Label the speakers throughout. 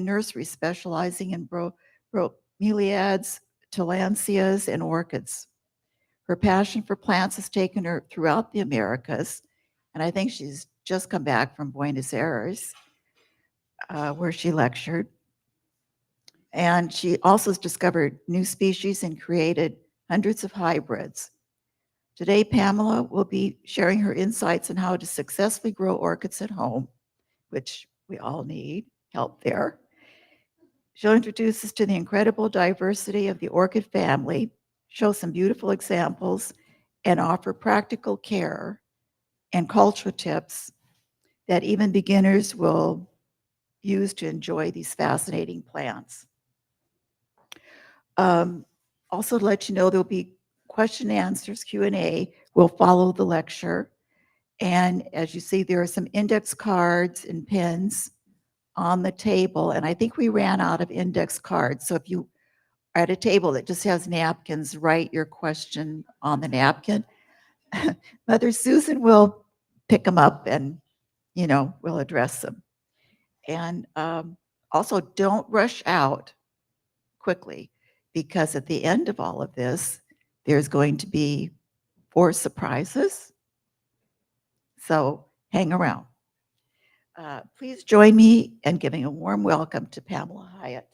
Speaker 1: a nursery specializing in bromeliads, tillandsias, and orchids. Her passion for plants has taken her throughout the Americas, and I think she's just come back from Buenos Aires, where she lectured. And she also has discovered new species and created hundreds of hybrids. Today, Pamela will be sharing her insights on how to successfully grow orchids at home, which we all need help there. She'll introduce us to the incredible diversity of the orchid family, show some beautiful examples, and offer practical care and cultural tips that even beginners will use to enjoy these fascinating plants. Also to let you know, there'll be question and answers, Q&A, will follow the lecture. And as you see, there are some index cards and pens on the table. And I think we ran out of index cards. So if you are at a table that just has napkins, write your question on the napkin. Mother Susan will pick them up and, we'll address them. And also don't rush out quickly, because at the end of all of this, there's going to be 4 surprises. So hang around. Please join me in giving a warm welcome to Pamela Hyatt.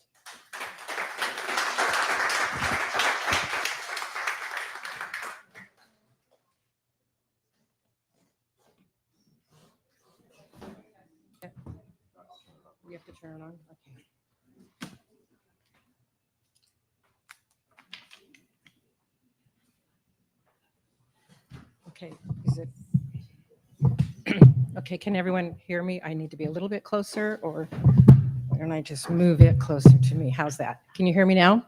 Speaker 2: We have to turn it on? Okay. Okay, is it? Okay, can everyone hear me? I need to be a little bit closer, or why don't I just move it closer to me? How's that? Can you hear me now?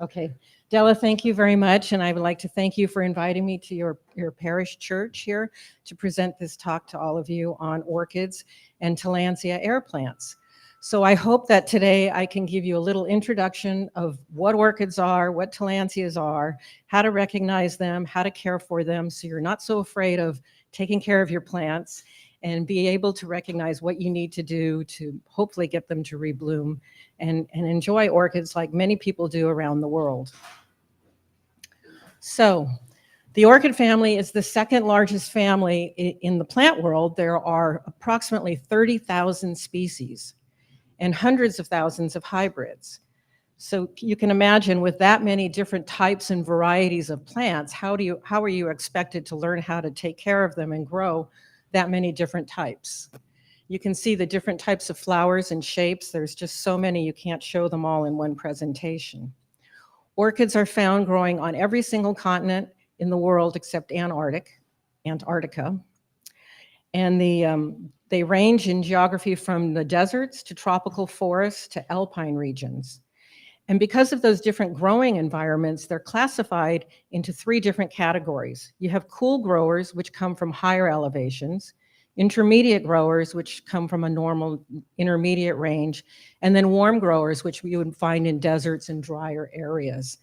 Speaker 2: Okay. Della, thank you very much, and I would like to thank you for inviting me to your parish church here to present this talk to all of you on orchids and tillandsia air plants. So I hope that today I can give you a little introduction of what orchids are, what tillandsias are, how to recognize them, how to care for them, so you're not so afraid of taking care of your plants, and be able to recognize what you need to do to hopefully get them to rebloom and enjoy orchids like many people do around the world. So the orchid family is the second largest family in the plant world. There are approximately 30,000 species and hundreds of thousands of hybrids. So you can imagine, with that many different types and varieties of plants, how are you expected to learn how to take care of them and grow that many different types? You can see the different types of flowers and shapes. There's just so many, you can't show them all in one presentation. Orchids are found growing on every single continent in the world except Antarctica. And they range in geography from the deserts to tropical forests to alpine regions. And because of those different growing environments, they're classified into 3 different categories. You have cool growers, which come from higher elevations, intermediate growers, which come from a normal intermediate range, and then warm growers, which you would find in deserts and drier areas.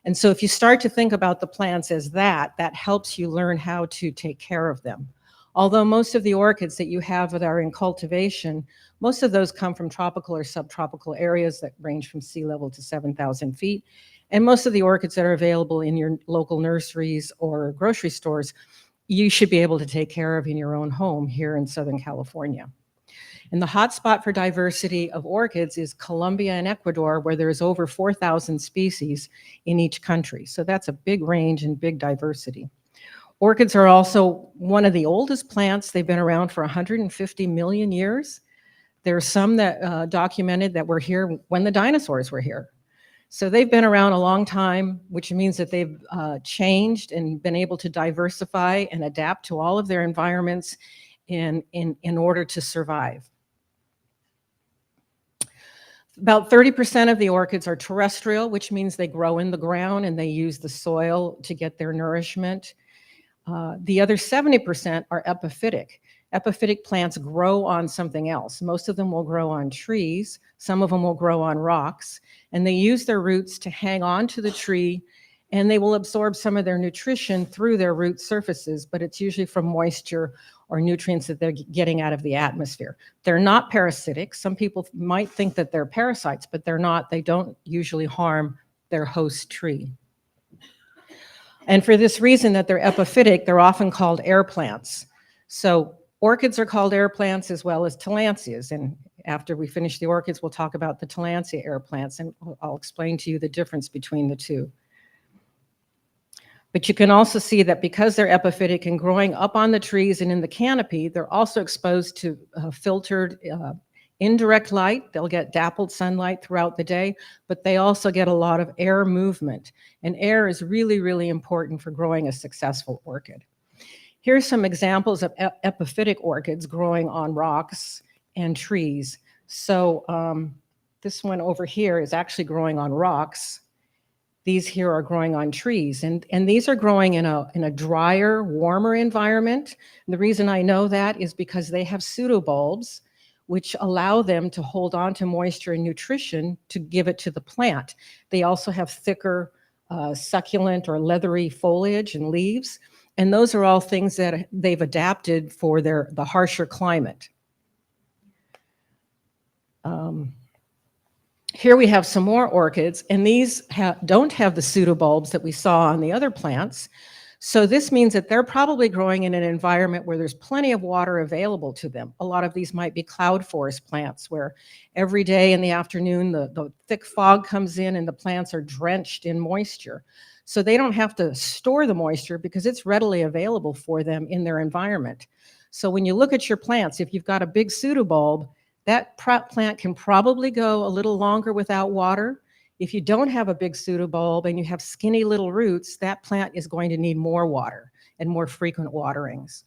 Speaker 2: And so if you start to think about the plants as that helps you learn how to take care of them. Although most of the orchids that you have that are in cultivation, most of those come from tropical or subtropical areas that range from sea level to 7,000 feet. And most of the orchids that are available in your local nurseries or grocery stores, you should be able to take care of in your own home here in Southern California. And the hotspot for diversity of orchids is Colombia and Ecuador, where there's over 4,000 species in each country. So that's a big range and big diversity. Orchids are also one of the oldest plants. They've been around for 150 million years. There are some that documented that were here when the dinosaurs were here. So they've been around a long time, which means that they've changed and been able to diversify and adapt to all of their environments in order to survive. About 30% of the orchids are terrestrial, which means they grow in the ground and they use the soil to get their nourishment. The other 70% are epiphytic. Epiphytic plants grow on something else. Most of them will grow on trees. Some of them will grow on rocks. And they use their roots to hang on to the tree and they will absorb some of their nutrition through their root surfaces, but it's usually from moisture or nutrients that they're getting out of the atmosphere. They're not parasitic. Some people might think that they're parasites, but they're not. They don't usually harm their host tree. And for this reason that they're epiphytic, they're often called air plants. So orchids are called air plants as well as tillandsias. And after we finish the orchids, we'll talk about the tillandsia air plants, and I'll explain to you the difference between the two. But you can also see that because they're epiphytic and growing up on the trees and in the canopy, they're also exposed to filtered indirect light. They'll get dappled sunlight throughout the day, but they also get a lot of air movement. And air is really, really important for growing a successful orchid. Here's some examples of epiphytic orchids growing on rocks and trees. So this one over here is actually growing on rocks. These here are growing on trees, and these are growing in a drier, warmer environment. And the reason I know that is because they have pseudobulbs, which allow them to hold on to moisture and nutrition to give it to the plant. They also have thicker succulent or leathery foliage and leaves, and those are all things that they've adapted for the harsher climate. Here we have some more orchids, and these don't have the pseudobulbs that we saw on the other plants. So this means that they're probably growing in an environment where there's plenty of water available to them. A lot of these might be cloud forest plants where every day in the afternoon the thick fog comes in and the plants are drenched in moisture. So they don't have to store the moisture because it's readily available for them in their environment. So when you look at your plants, if you've got a big pseudobulb, that plant can probably go a little longer without water. If you don't have a big pseudobulb and you have skinny little roots, that plant is going to need more water and more frequent waterings.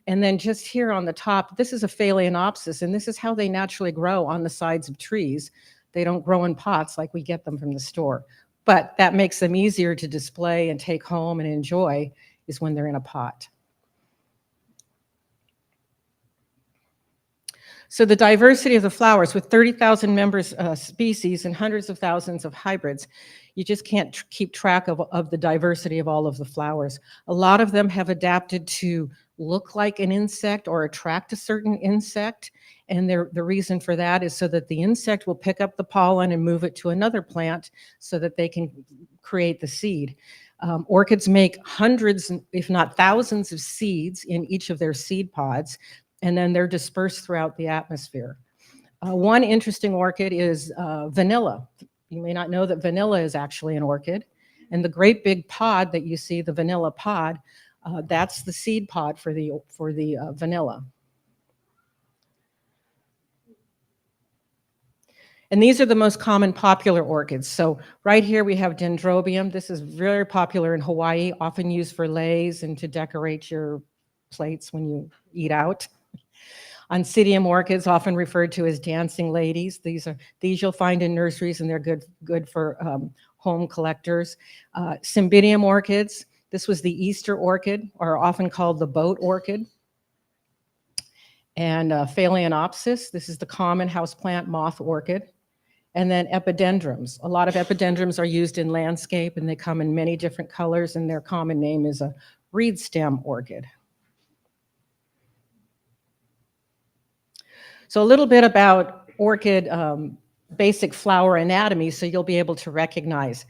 Speaker 2: And then just here on the top, this is a phalaenopsis, and this is how they naturally grow on the sides of trees. They don't grow in pots like we get them from the store, but that makes them easier to display and take home and enjoy is when they're in a pot. So the diversity of the flowers with 30,000 members species and hundreds of thousands of hybrids, you just can't keep track of the diversity of all of the flowers. A lot of them have adapted to look like an insect or attract a certain insect. And the reason for that is so that the insect will pick up the pollen and move it to another plant so that they can create the seed. Orchids make hundreds, if not thousands of seeds in each of their seed pods, and then they're dispersed throughout the atmosphere. One interesting orchid is vanilla. You may not know that vanilla is actually an orchid. And the great big pod that you see, the vanilla pod, that's the seed pod for the vanilla. And these are the most common popular orchids. So right here we have dendrobium. This is very popular in Hawaii, often used for leis and to decorate your plates when you eat out. Oncidium orchids, often referred to as dancing ladies. These you'll find in nurseries, and they're good for home collectors. Cymbidium orchids. This was the Easter orchid, or often called the boat orchid. And Phalaenopsis. This is the common houseplant moth orchid. And then epidendrums. A lot of epidendrums are used in landscape, and they come in many different colors, and their common name is a reed stem orchid. So a little bit about orchid basic flower anatomy, so you'll be able to recognize.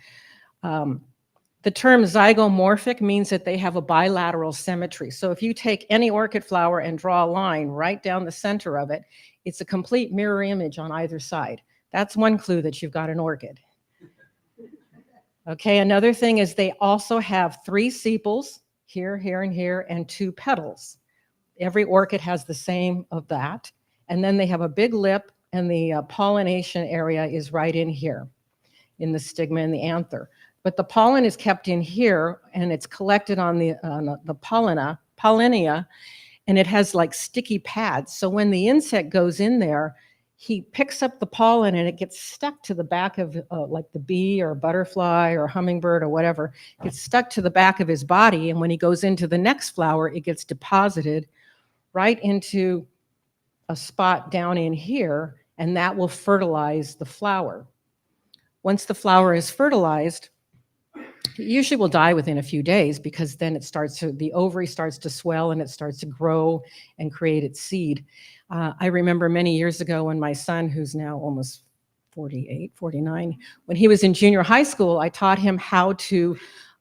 Speaker 2: The term zygomorphic means that they have a bilateral symmetry. So if you take any orchid flower and draw a line right down the center of it, it's a complete mirror image on either side. That's one clue that you've got an orchid. Okay, another thing is they also have 3 sepals, here, here, and here, and 2 petals. Every orchid has the same of that. And then they have a big lip, and the pollination area is right in here in the stigma and the anther. But the pollen is kept in here, and it's collected on the pollinia, and it has like sticky pads. So when the insect goes in there, he picks up the pollen and it gets stuck to the back of like the bee or butterfly or hummingbird or whatever. It gets stuck to the back of his body, and when he goes into the next flower, it gets deposited right into a spot down in here, and that will fertilize the flower. Once the flower is fertilized, It usually will die within a few days because then the ovary starts to swell and it starts to grow and create its seed. I remember many years ago when my son, who's now almost 48, 49, when he was in junior high school, I taught him how to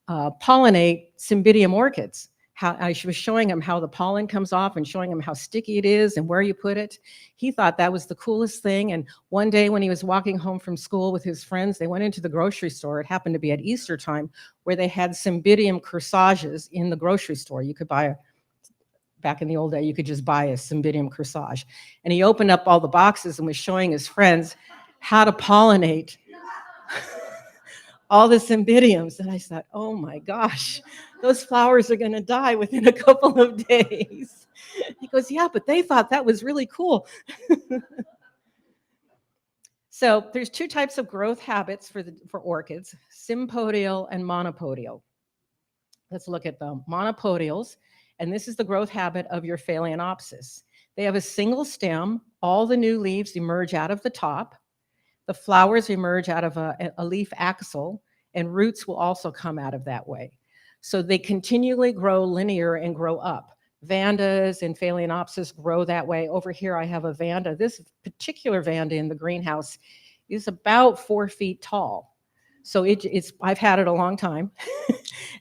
Speaker 2: pollinate Cymbidium orchids. I was showing him how the pollen comes off and showing him how sticky it is and where you put it. He thought that was the coolest thing. And one day when he was walking home from school with his friends, they went into the grocery store. It happened to be at Easter time, where they had Cymbidium corsages in the grocery store. You could buy back in the old day, you could just buy a Cymbidium corsage. And he opened up all the boxes and was showing his friends how to pollinate all the Cymbidiums. And I thought, oh my gosh, those flowers are going to die within a couple of days. He goes, yeah, but they thought that was really cool. So there's two types of growth habits for orchids, sympodial and monopodial. Let's look at the monopodials. And this is the growth habit of your Phalaenopsis. They have a single stem. All the new leaves emerge out of the top. The flowers emerge out of a leaf axil, and roots will also come out of that way. So they continually grow linear and grow up. Vandas and Phalaenopsis grow that way. Over here, I have a Vanda. This particular Vanda in the greenhouse is about 4 feet tall. So I've had it a long time,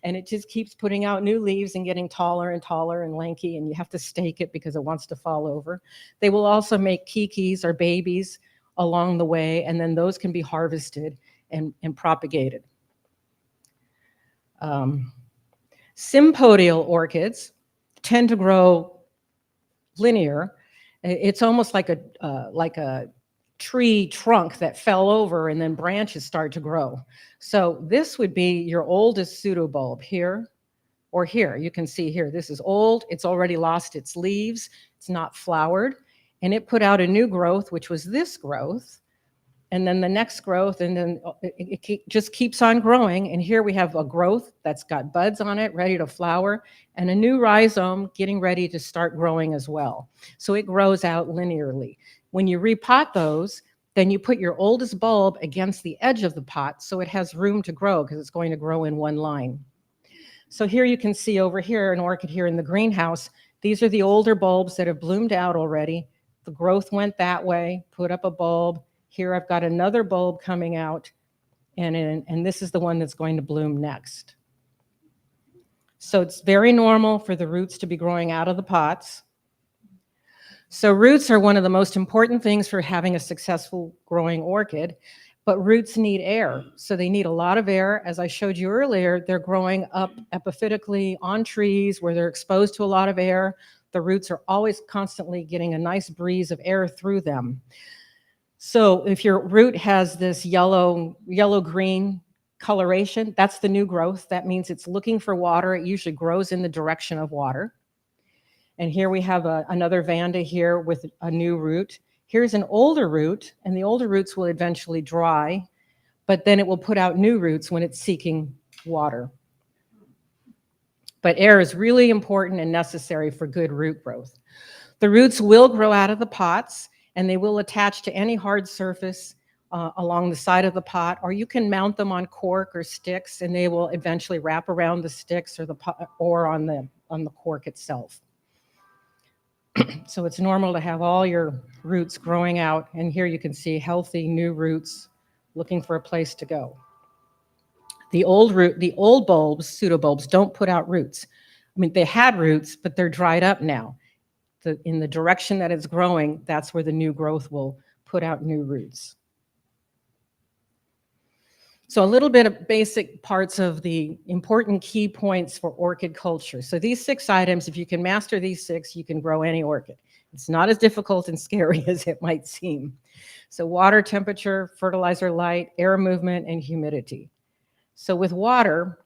Speaker 2: and it just keeps putting out new leaves and getting taller and taller and lanky, and you have to stake it because it wants to fall over. They will also make kikis or babies along the way, and then those can be harvested and propagated. Sympodial orchids tend to grow linear. It's almost like a tree trunk that fell over and then branches start to grow. So this would be your oldest pseudobulb here or here. You can see here, this is old. It's already lost its leaves. It's not flowered. And it put out a new growth, which was this growth, and then the next growth, and then it just keeps on growing. And here we have a growth that's got buds on it, ready to flower, and a new rhizome getting ready to start growing as well. So it grows out linearly. When you repot those, then you put your oldest bulb against the edge of the pot so it has room to grow because it's going to grow in one line. So here you can see over here an orchid here in the greenhouse. These are the older bulbs that have bloomed out already. The growth went that way, put up a bulb. Here I've got another bulb coming out, and this is the one that's going to bloom next. So it's very normal for the roots to be growing out of the pots. So roots are one of the most important things for having a successful growing orchid, but roots need air. So they need a lot of air. As I showed you earlier, they're growing up epiphytically on trees where they're exposed to a lot of air. The roots are always constantly getting a nice breeze of air through them. So if your root has this yellow-green coloration, that's the new growth. That means it's looking for water. It usually grows in the direction of water. And here we have another Vanda here with a new root. Here's an older root, and the older roots will eventually dry, but then it will put out new roots when it's seeking water. But air is really important and necessary for good root growth. The roots will grow out of the pots, and they will attach to any hard surface along the side of the pot, or you can mount them on cork or sticks, and they will eventually wrap around the sticks or on the cork itself. So it's normal to have all your roots growing out, and here you can see healthy new roots looking for a place to go. The old bulbs, pseudobulbs, don't put out roots. I mean, they had roots, but they're dried up now. In the direction that it's growing, that's where the new growth will put out new roots. So a little bit of basic parts of the important key points for orchid culture. So these 6 items, if you can master these 6, you can grow any orchid. It's not as difficult and scary as it might seem. So water temperature, fertilizer light, air movement, and humidity. So with water,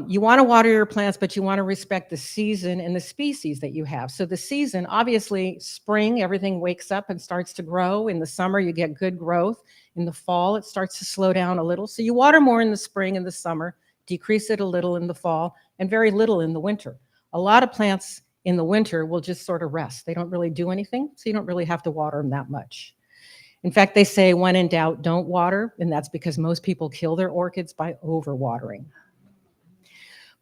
Speaker 2: you want to water your plants, but you want to respect the season and the species that you have. So the season, obviously, spring, everything wakes up and starts to grow. In the summer, you get good growth. In the fall, it starts to slow down a little. So you water more in the spring and the summer, decrease it a little in the fall, and very little in the winter. A lot of plants in the winter will just sort of rest. They don't really do anything, so you don't really have to water them that much. In fact, they say when in doubt, don't water, and that's because most people kill their orchids by overwatering.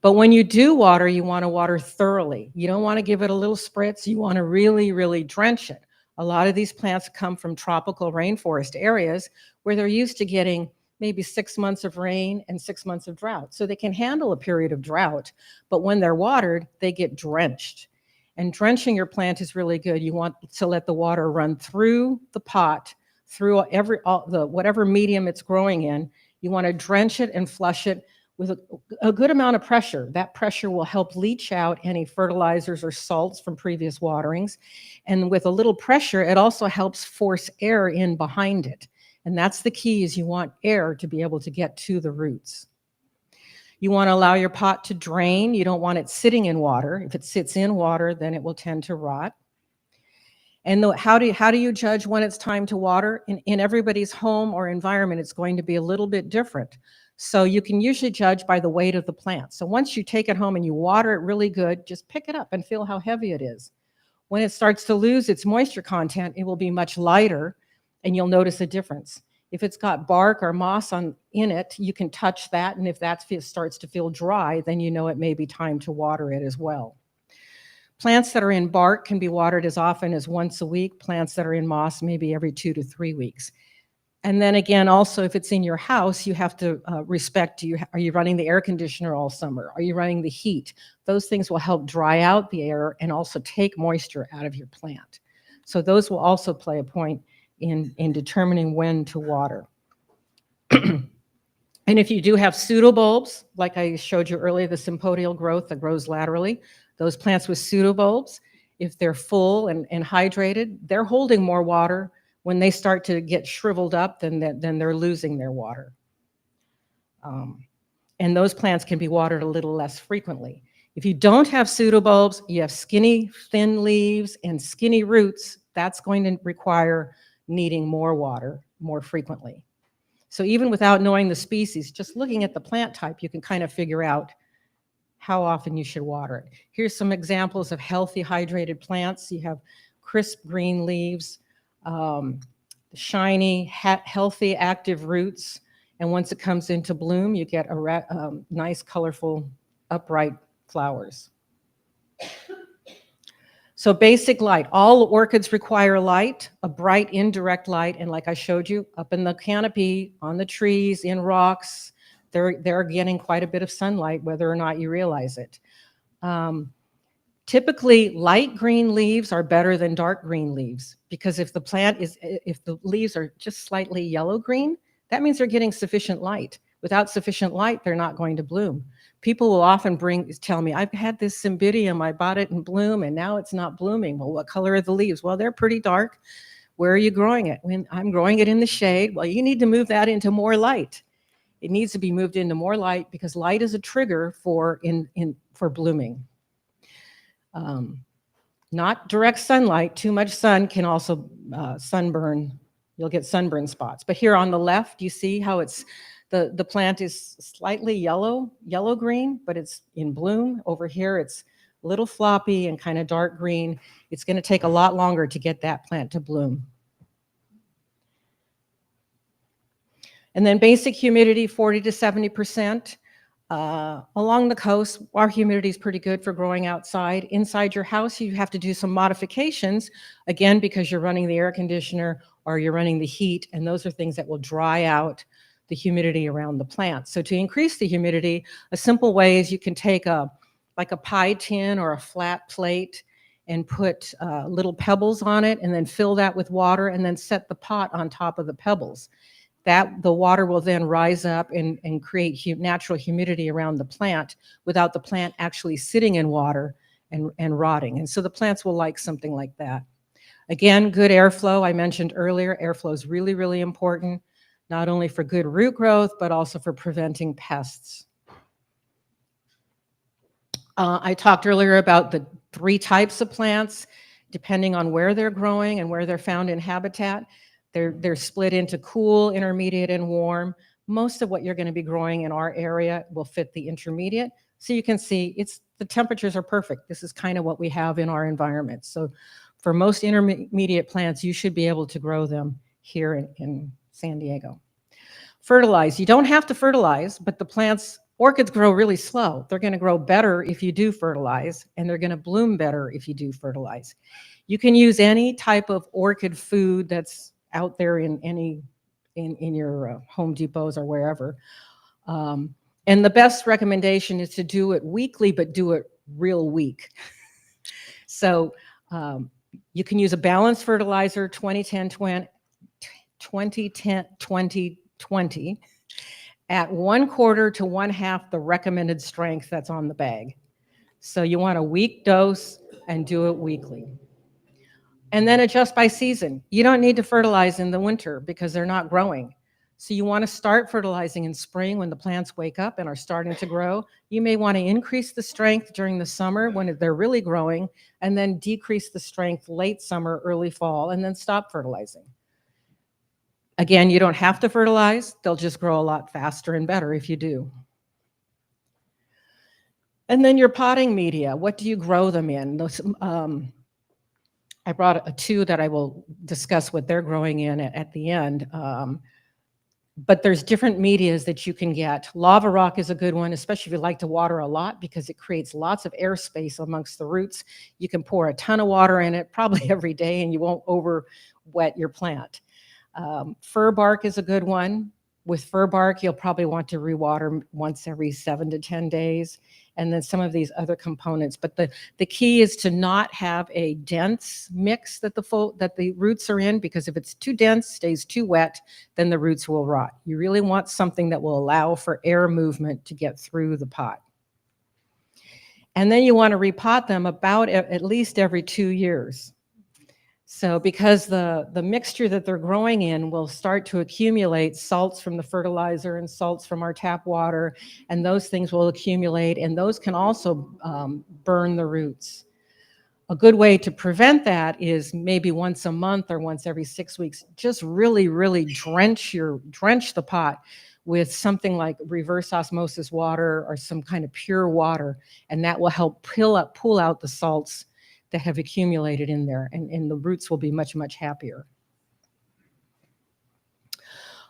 Speaker 2: But when you do water, you want to water thoroughly. You don't want to give it a little spritz. You want to really, really drench it. A lot of these plants come from tropical rainforest areas where they're used to getting maybe 6 months of rain and 6 months of drought. So they can handle a period of drought, but when they're watered, they get drenched. And drenching your plant is really good. You want to let the water run through the pot, through whatever medium it's growing in. You want to drench it and flush it with a good amount of pressure. That pressure will help leach out any fertilizers or salts from previous waterings. And with a little pressure, it also helps force air in behind it. And that's the key, is you want air to be able to get to the roots. You want to allow your pot to drain. You don't want it sitting in water. If it sits in water, then it will tend to rot. And how do you judge when it's time to water? In everybody's home or environment, it's going to be a little bit different. So you can usually judge by the weight of the plant. So once you take it home and you water it really good, just pick it up and feel how heavy it is. When it starts to lose its moisture content, it will be much lighter, and you'll notice a difference. If it's got bark or moss in it, you can touch that, and if that starts to feel dry, then you know it may be time to water it as well. Plants that are in bark can be watered as often as once a week. Plants that are in moss, maybe every 2 to 3 weeks. And then again, also, if it's in your house, you have to respect, are you running the air conditioner all summer? Are you running the heat? Those things will help dry out the air and also take moisture out of your plant. So those will also play a point in determining when to water. And if you do have pseudobulbs, like I showed you earlier, the sympodial growth that grows laterally, those plants with pseudobulbs, if they're full and hydrated, they're holding more water. When they start to get shriveled up, then they're losing their water. And those plants can be watered a little less frequently. If you don't have pseudobulbs, you have skinny, thin leaves and skinny roots, that's going to require needing more water more frequently. So even without knowing the species, just looking at the plant type, you can kind of figure out how often you should water it. Here's some examples of healthy hydrated plants. You have crisp green leaves, shiny, healthy, active roots. And once it comes into bloom, you get a nice, colorful, upright flowers. So basic light. All orchids require light, a bright indirect light. And like I showed you, up in the canopy, on the trees, in rocks, they're getting quite a bit of sunlight, whether or not you realize it. Typically, light green leaves are better than dark green leaves, because if the leaves are just slightly yellow-green, that means they're getting sufficient light. Without sufficient light, they're not going to bloom. People will often tell me, I've had this cymbidium, I bought it in bloom, and now it's not blooming. Well, what color are the leaves? Well, they're pretty dark. Where are you growing it? I'm growing it in the shade. Well, you need to move that into more light. It needs to be moved into more light, because light is a trigger for blooming. Not direct sunlight. Too much sun can also sunburn. You'll get sunburn spots. But here on the left, you see how the plant is slightly yellow-green, but it's in bloom. Over here, it's a little floppy and kind of dark green. It's going to take a lot longer to get that plant to bloom. And then basic humidity, 40 to 70%. Along the coast, our humidity is pretty good for growing outside. Inside your house, you have to do some modifications, again, because you're running the air conditioner or you're running the heat, and those are things that will dry out the humidity around the plant. So to increase the humidity, a simple way is you can take like a pie tin or a flat plate and put little pebbles on it, and then fill that with water, and then set the pot on top of the pebbles. The water will then rise up and create natural humidity around the plant without the plant actually sitting in water and rotting. And so the plants will like something like that. Again, good airflow. I mentioned earlier, airflow is really, really important, not only for good root growth, but also for preventing pests. I talked earlier about the 3 types of plants, depending on where they're growing and where they're found in habitat. They're split into cool, intermediate, and warm. Most of what you're going to be growing in our area will fit the intermediate. So you can see the temperatures are perfect. This is kind of what we have in our environment. So for most intermediate plants, you should be able to grow them here in San Diego. Fertilize. You don't have to fertilize, but orchids grow really slow. They're going to grow better if you do fertilize, and they're going to bloom better if you do fertilize. You can use any type of orchid food that's out there in your Home Depots or wherever. And the best recommendation is to do it weekly, but do it real weak. So you can use a balanced fertilizer, 20-10-20, 20-10-20-20, at 1/4 to 1/2 the recommended strength that's on the bag. So you want a weak dose and do it weekly. And then adjust by season. You don't need to fertilize in the winter because they're not growing. So you want to start fertilizing in spring when the plants wake up and are starting to grow. You may want to increase the strength during the summer when they're really growing, and then decrease the strength late summer, early fall, and then stop fertilizing. Again, you don't have to fertilize. They'll just grow a lot faster and better if you do. And then your potting media. What do you grow them in? I brought two that I will discuss what they're growing in at the end. But there's different medias that you can get. Lava rock is a good one, especially if you like to water a lot, because it creates lots of airspace amongst the roots. You can pour a ton of water in it, probably every day, and you won't over wet your plant. Fir bark is a good one. With fir bark, you'll probably want to rewater once every 7 to 10 days, and then some of these other components. But the key is to not have a dense mix that the roots are in, because if it's too dense, stays too wet, then the roots will rot. You really want something that will allow for air movement to get through the pot. And then you want to repot them about at least every 2 years. So because the mixture that they're growing in will start to accumulate salts from the fertilizer and salts from our tap water, and those things will accumulate, and those can also burn the roots. A good way to prevent that is maybe once a month or once every 6 weeks, just really, really drench the pot with something like reverse osmosis water or some kind of pure water, and that will help pull out the salts that have accumulated in there, and the roots will be much, much happier.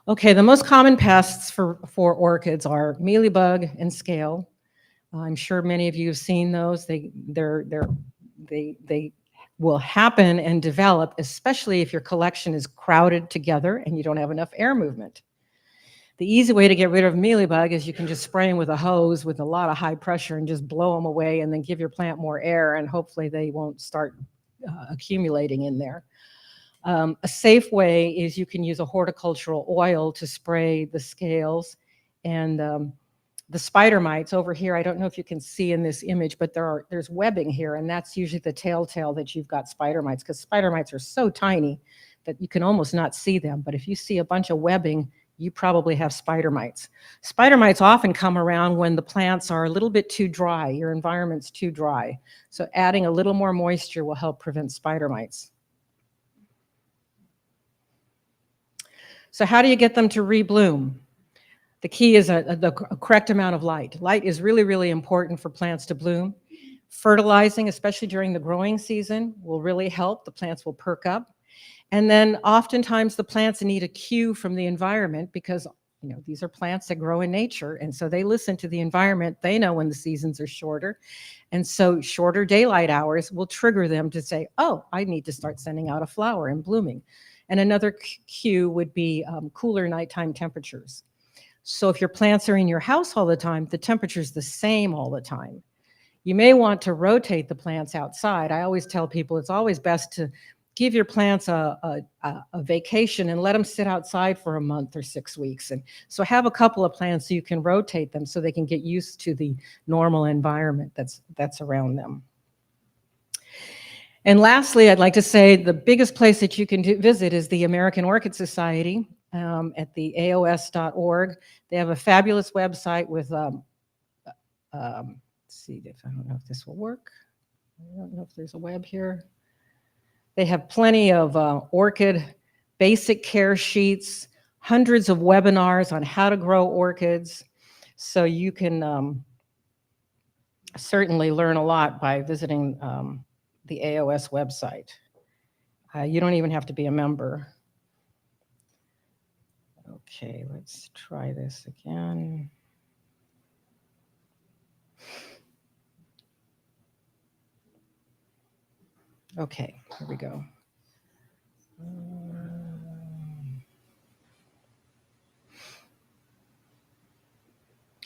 Speaker 2: Okay, the most common pests for orchids are mealybug and scale. I'm sure many of you have seen those. They will happen and develop, especially if your collection is crowded together and you don't have enough air movement. The easy way to get rid of mealybug is you can just spray them with a hose with a lot of high pressure and just blow them away, and then give your plant more air, and hopefully they won't start accumulating in there. A safe way is you can use a horticultural oil to spray the scales. And the spider mites over here, I don't know if you can see in this image, but there's webbing here, and that's usually the telltale that you've got spider mites, because spider mites are so tiny that you can almost not see them. But if you see a bunch of webbing, you probably have spider mites. Spider mites often come around when the plants are a little bit too dry, your environment's too dry. So adding a little more moisture will help prevent spider mites. So how do you get them to rebloom? The key is a correct amount of light. Light is really, really important for plants to bloom. Fertilizing, especially during the growing season, will really help. The plants will perk up. And then oftentimes the plants need a cue from the environment, because these are plants that grow in nature, and so they listen to the environment. They know when the seasons are shorter, and so shorter daylight hours will trigger them to say, oh, I need to start sending out a flower and blooming. And another cue would be cooler nighttime temperatures. So if your plants are in your house all the time, the temperature's the same all the time. You may want to rotate the plants outside. I always tell people it's always best to give your plants a vacation and let them sit outside for a month or 6 weeks. And so have a couple of plants so you can rotate them so they can get used to the normal environment that's around them. And lastly, I'd like to say the biggest place that you can visit is the American Orchid Society at the AOS.org. They have a fabulous website with, let's see, I don't know if this will work. I don't know if there's a web here. They have plenty of orchid basic care sheets, hundreds of webinars on how to grow orchids. So you can certainly learn a lot by visiting the AOS website. You don't even have to be a member. Okay, let's try this again. Okay, here we go.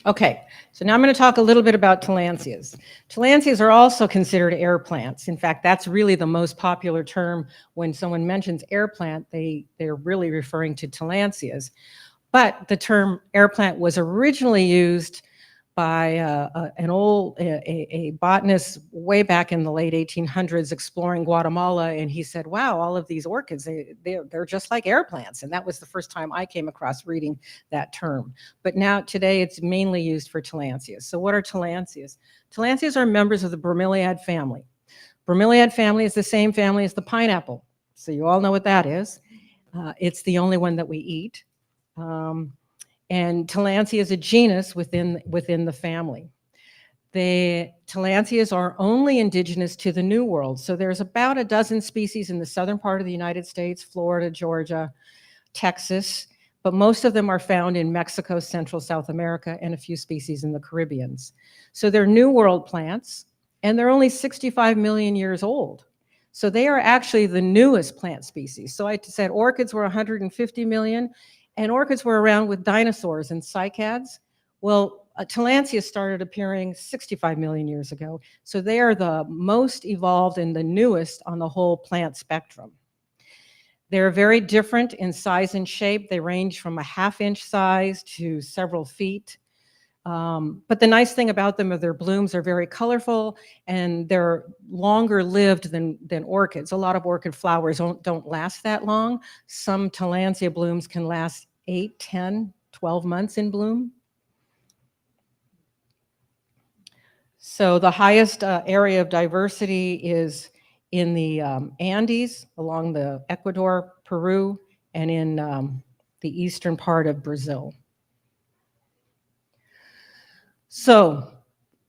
Speaker 2: Okay, so now I'm going to talk a little bit about tillandsias. Tillandsias are also considered air plants. In fact, that's really the most popular term when someone mentions air plant, they're really referring to tillandsias. But the term air plant was originally used by a botanist way back in the late 1800s exploring Guatemala, and he said, wow, all of these orchids, they're just like air plants. And that was the first time I came across reading that term. But now today it's mainly used for tillandsias. So what are tillandsias? Tillandsias are members of the Bromeliad family. Bromeliad family is the same family as the pineapple. So you all know what that is. It's the only one that we eat. And Tillandsia is a genus within the family. The Tillandsias are only indigenous to the New World. So there's about a dozen species in the southern part of the United States, Florida, Georgia, Texas, but most of them are found in Mexico, Central South America, and a few species in the Caribbean. So they're New World plants, and they're only 65 million years old. So they are actually the newest plant species. So I said orchids were 150 million, and orchids were around with dinosaurs and cycads. Well, tillandsia started appearing 65 million years ago. So they are the most evolved and the newest on the whole plant spectrum. They're very different in size and shape. They range from a half-inch size to several feet. But the nice thing about them are their blooms are very colorful and they're longer lived than orchids. A lot of orchid flowers don't last that long. Some tillandsia blooms can last 8, 10, 12 months in bloom. So the highest area of diversity is in the Andes, along the Ecuador, Peru, and in the eastern part of Brazil. So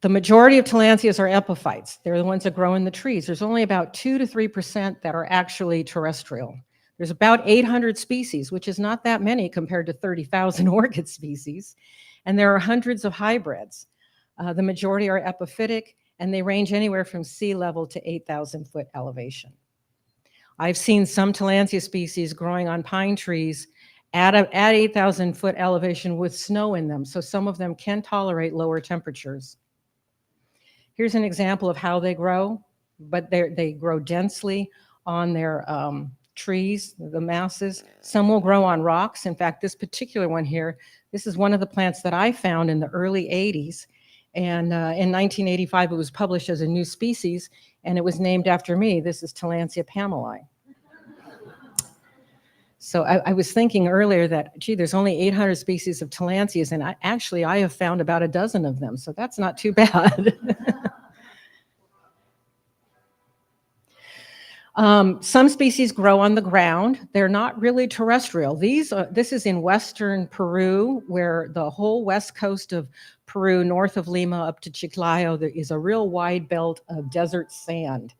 Speaker 2: the majority of tillandsias are epiphytes. They're the ones that grow in the trees. There's only about 2 to 3% that are actually terrestrial. There's about 800 species, which is not that many compared to 30,000 orchid species. And there are hundreds of hybrids. The majority are epiphytic, and they range anywhere from sea level to 8,000 foot elevation. I've seen some tillandsia species growing on pine trees at 8,000 foot elevation with snow in them, so some of them can tolerate lower temperatures. Here's an example of how they grow, but they grow densely on their trees, the masses. Some will grow on rocks. In fact, this particular one here, this is one of the plants that I found in the early 80s. And in 1985, it was published as a new species, and it was named after me. This is Tillandsia Pamela. So I was thinking earlier that, gee, there's only 800 species of tillandsias, and I have found about a dozen of them, so that's not too bad. Some species grow on the ground. They're not really terrestrial. This is in western Peru, where the whole west coast of Peru, north of Lima up to Chiclayo, there is a real wide belt of desert sand.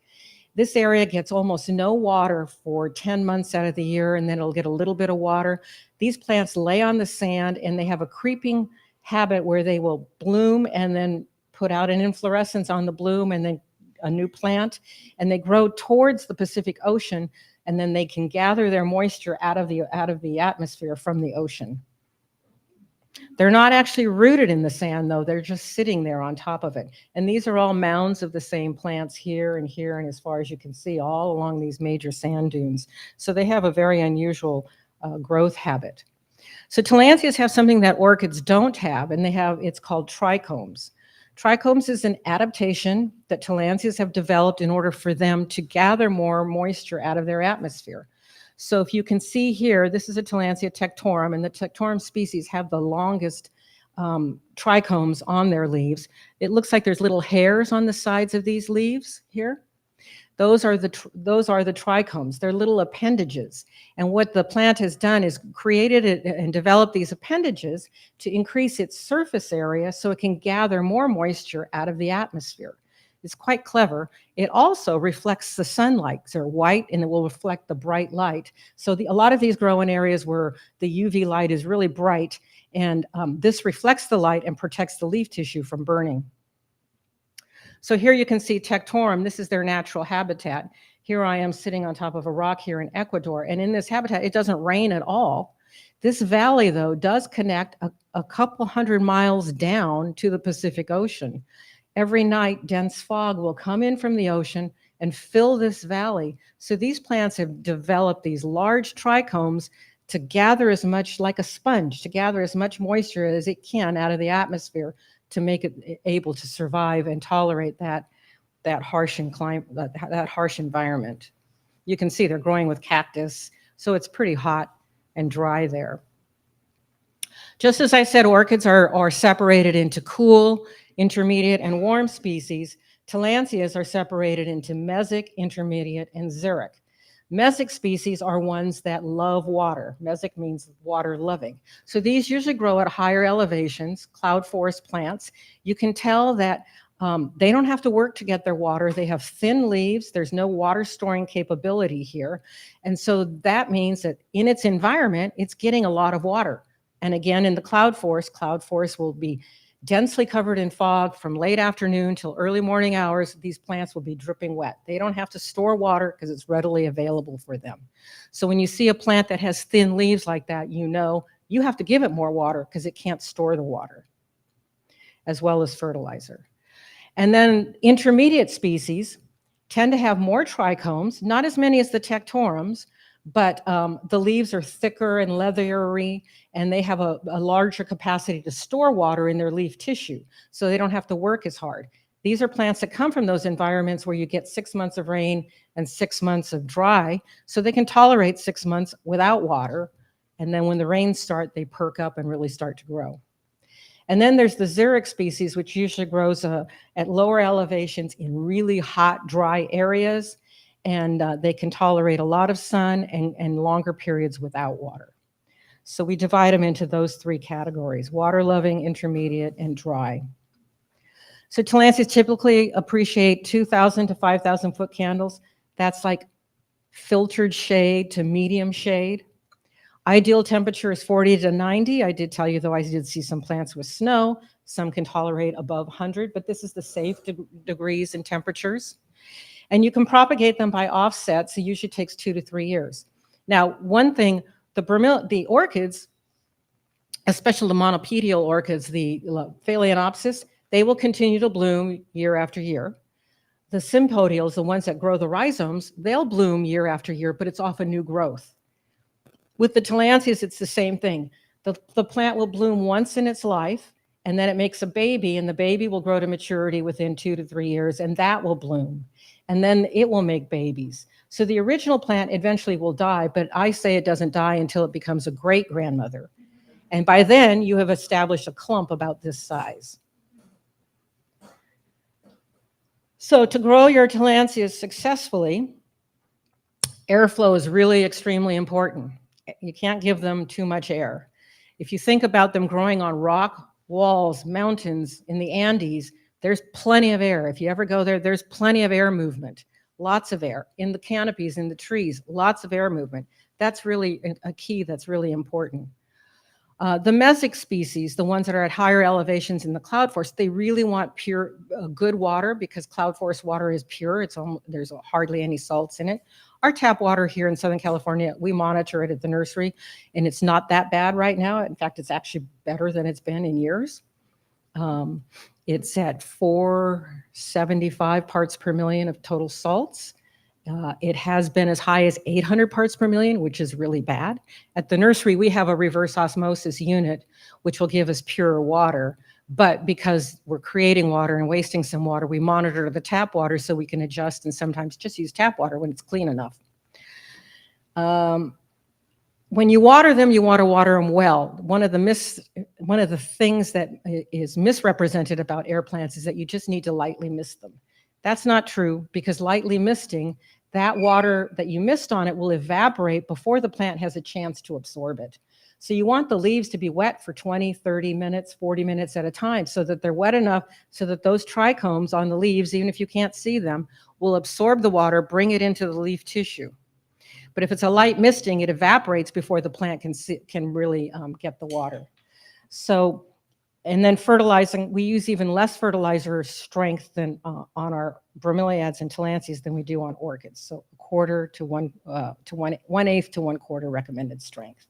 Speaker 2: This area gets almost no water for 10 months out of the year, and then it'll get a little bit of water. These plants lay on the sand, and they have a creeping habit where they will bloom and then put out an inflorescence on the bloom and then a new plant, and they grow towards the Pacific Ocean, and then they can gather their moisture out of the atmosphere from the ocean. They're not actually rooted in the sand, though. They're just sitting there on top of it. And these are all mounds of the same plants here, and as far as you can see, all along these major sand dunes. So they have a very unusual growth habit. So tillandsias have something that orchids don't have, and it's called trichomes. Trichomes is an adaptation that tillandsias have developed in order for them to gather more moisture out of their atmosphere. So if you can see here, this is a Tillandsia tectorum, and the tectorum species have the longest trichomes on their leaves. It looks like there's little hairs on the sides of these leaves here. Those are the trichomes. They're little appendages. And what the plant has done is created and developed these appendages to increase its surface area so it can gather more moisture out of the atmosphere. It's quite clever. It also reflects the sunlight. They're white and it will reflect the bright light. So a lot of these grow in areas where the UV light is really bright, and this reflects the light and protects the leaf tissue from burning. So here you can see Tectorum. This is their natural habitat. Here I am sitting on top of a rock here in Ecuador, and in this habitat, it doesn't rain at all. This valley, though, does connect a couple hundred miles down to the Pacific Ocean. Every night, dense fog will come in from the ocean and fill this valley. So these plants have developed these large trichomes to gather as much, like a sponge, to gather as much moisture as it can out of the atmosphere to make it able to survive and tolerate that harsh environment. You can see they're growing with cactus, so it's pretty hot and dry there. Just as I said, orchids are separated into cool, intermediate, and warm species. Tillandsias are separated into mesic, intermediate, and xeric. Mesic species are ones that love water. Mesic means water loving. So these usually grow at higher elevations, cloud forest plants. You can tell that they don't have to work to get their water. They have thin leaves. There's no water storing capability here. And so that means that in its environment, it's getting a lot of water. And again, in the cloud forest will be densely covered in fog from late afternoon till early morning hours. These plants will be dripping wet. They don't have to store water because it's readily available for them. So when you see a plant that has thin leaves like that, you know you have to give it more water because it can't store the water, as well as fertilizer. And then intermediate species tend to have more trichomes, not as many as the Tectorums, but the leaves are thicker and leathery, and they have a larger capacity to store water in their leaf tissue, so they don't have to work as hard. These are plants that come from those environments where you get 6 months of rain and 6 months of dry, so they can tolerate 6 months without water, and then when the rains start, they perk up and really start to grow. And then there's the xeric species, which usually grows at lower elevations in really hot, dry areas, and they can tolerate a lot of sun and longer periods without water. So we divide them into those three categories: water-loving, intermediate, and dry. So Tillandsias typically appreciate 2,000 to 5,000 foot candles. That's like filtered shade to medium shade. Ideal temperature is 40 to 90. I did tell you, though, I did see some plants with snow. Some can tolerate above 100, but this is the safe degrees and temperatures. And you can propagate them by offsets. It usually takes 2 to 3 years. Now, one thing, the orchids, especially the monopedial orchids, the Phalaenopsis, they will continue to bloom year after year. The sympodials, the ones that grow the rhizomes, they'll bloom year after year, but it's often new growth. With the Tillandsias, it's the same thing. The plant will bloom once in its life, and then it makes a baby, and the baby will grow to maturity within 2 to 3 years, and that will bloom. And then it will make babies. So the original plant eventually will die, but I say it doesn't die until it becomes a great-grandmother. And by then, you have established a clump about this size. So to grow your Tillandsias successfully, airflow is really extremely important. You can't give them too much air. If you think about them growing on rock walls, mountains, in the Andes, there's plenty of air. If you ever go there, there's plenty of air movement, lots of air. In the canopies, in the trees, lots of air movement. That's really a key that's really important. The mesic species, the ones that are at higher elevations in the cloud forest, they really want pure, good water because cloud forest water is pure. There's hardly any salts in it. Our tap water here in Southern California, we monitor it at the nursery, and it's not that bad right now. In fact, it's actually better than it's been in years. It's at 475 parts per million of total salts. It has been as high as 800 parts per million, which is really bad. At the nursery, we have a reverse osmosis unit, which will give us pure water. But because we're creating water and wasting some water, we monitor the tap water so we can adjust and sometimes just use tap water when it's clean enough. When you water them, you want to water them well. One of the things that is misrepresented about air plants is that you just need to lightly mist them. That's not true, because lightly misting, that water that you mist on it will evaporate before the plant has a chance to absorb it. So you want the leaves to be wet for 20, 30 minutes, 40 minutes at a time so that they're wet enough so that those trichomes on the leaves, even if you can't see them, will absorb the water, bring it into the leaf tissue. But if it's a light misting, it evaporates before the plant can really get the water. So, and then fertilizing, we use even less fertilizer strength than on our bromeliads and tillandsias than we do on orchids. So a quarter to one to 1/8 to 1/4 recommended strength.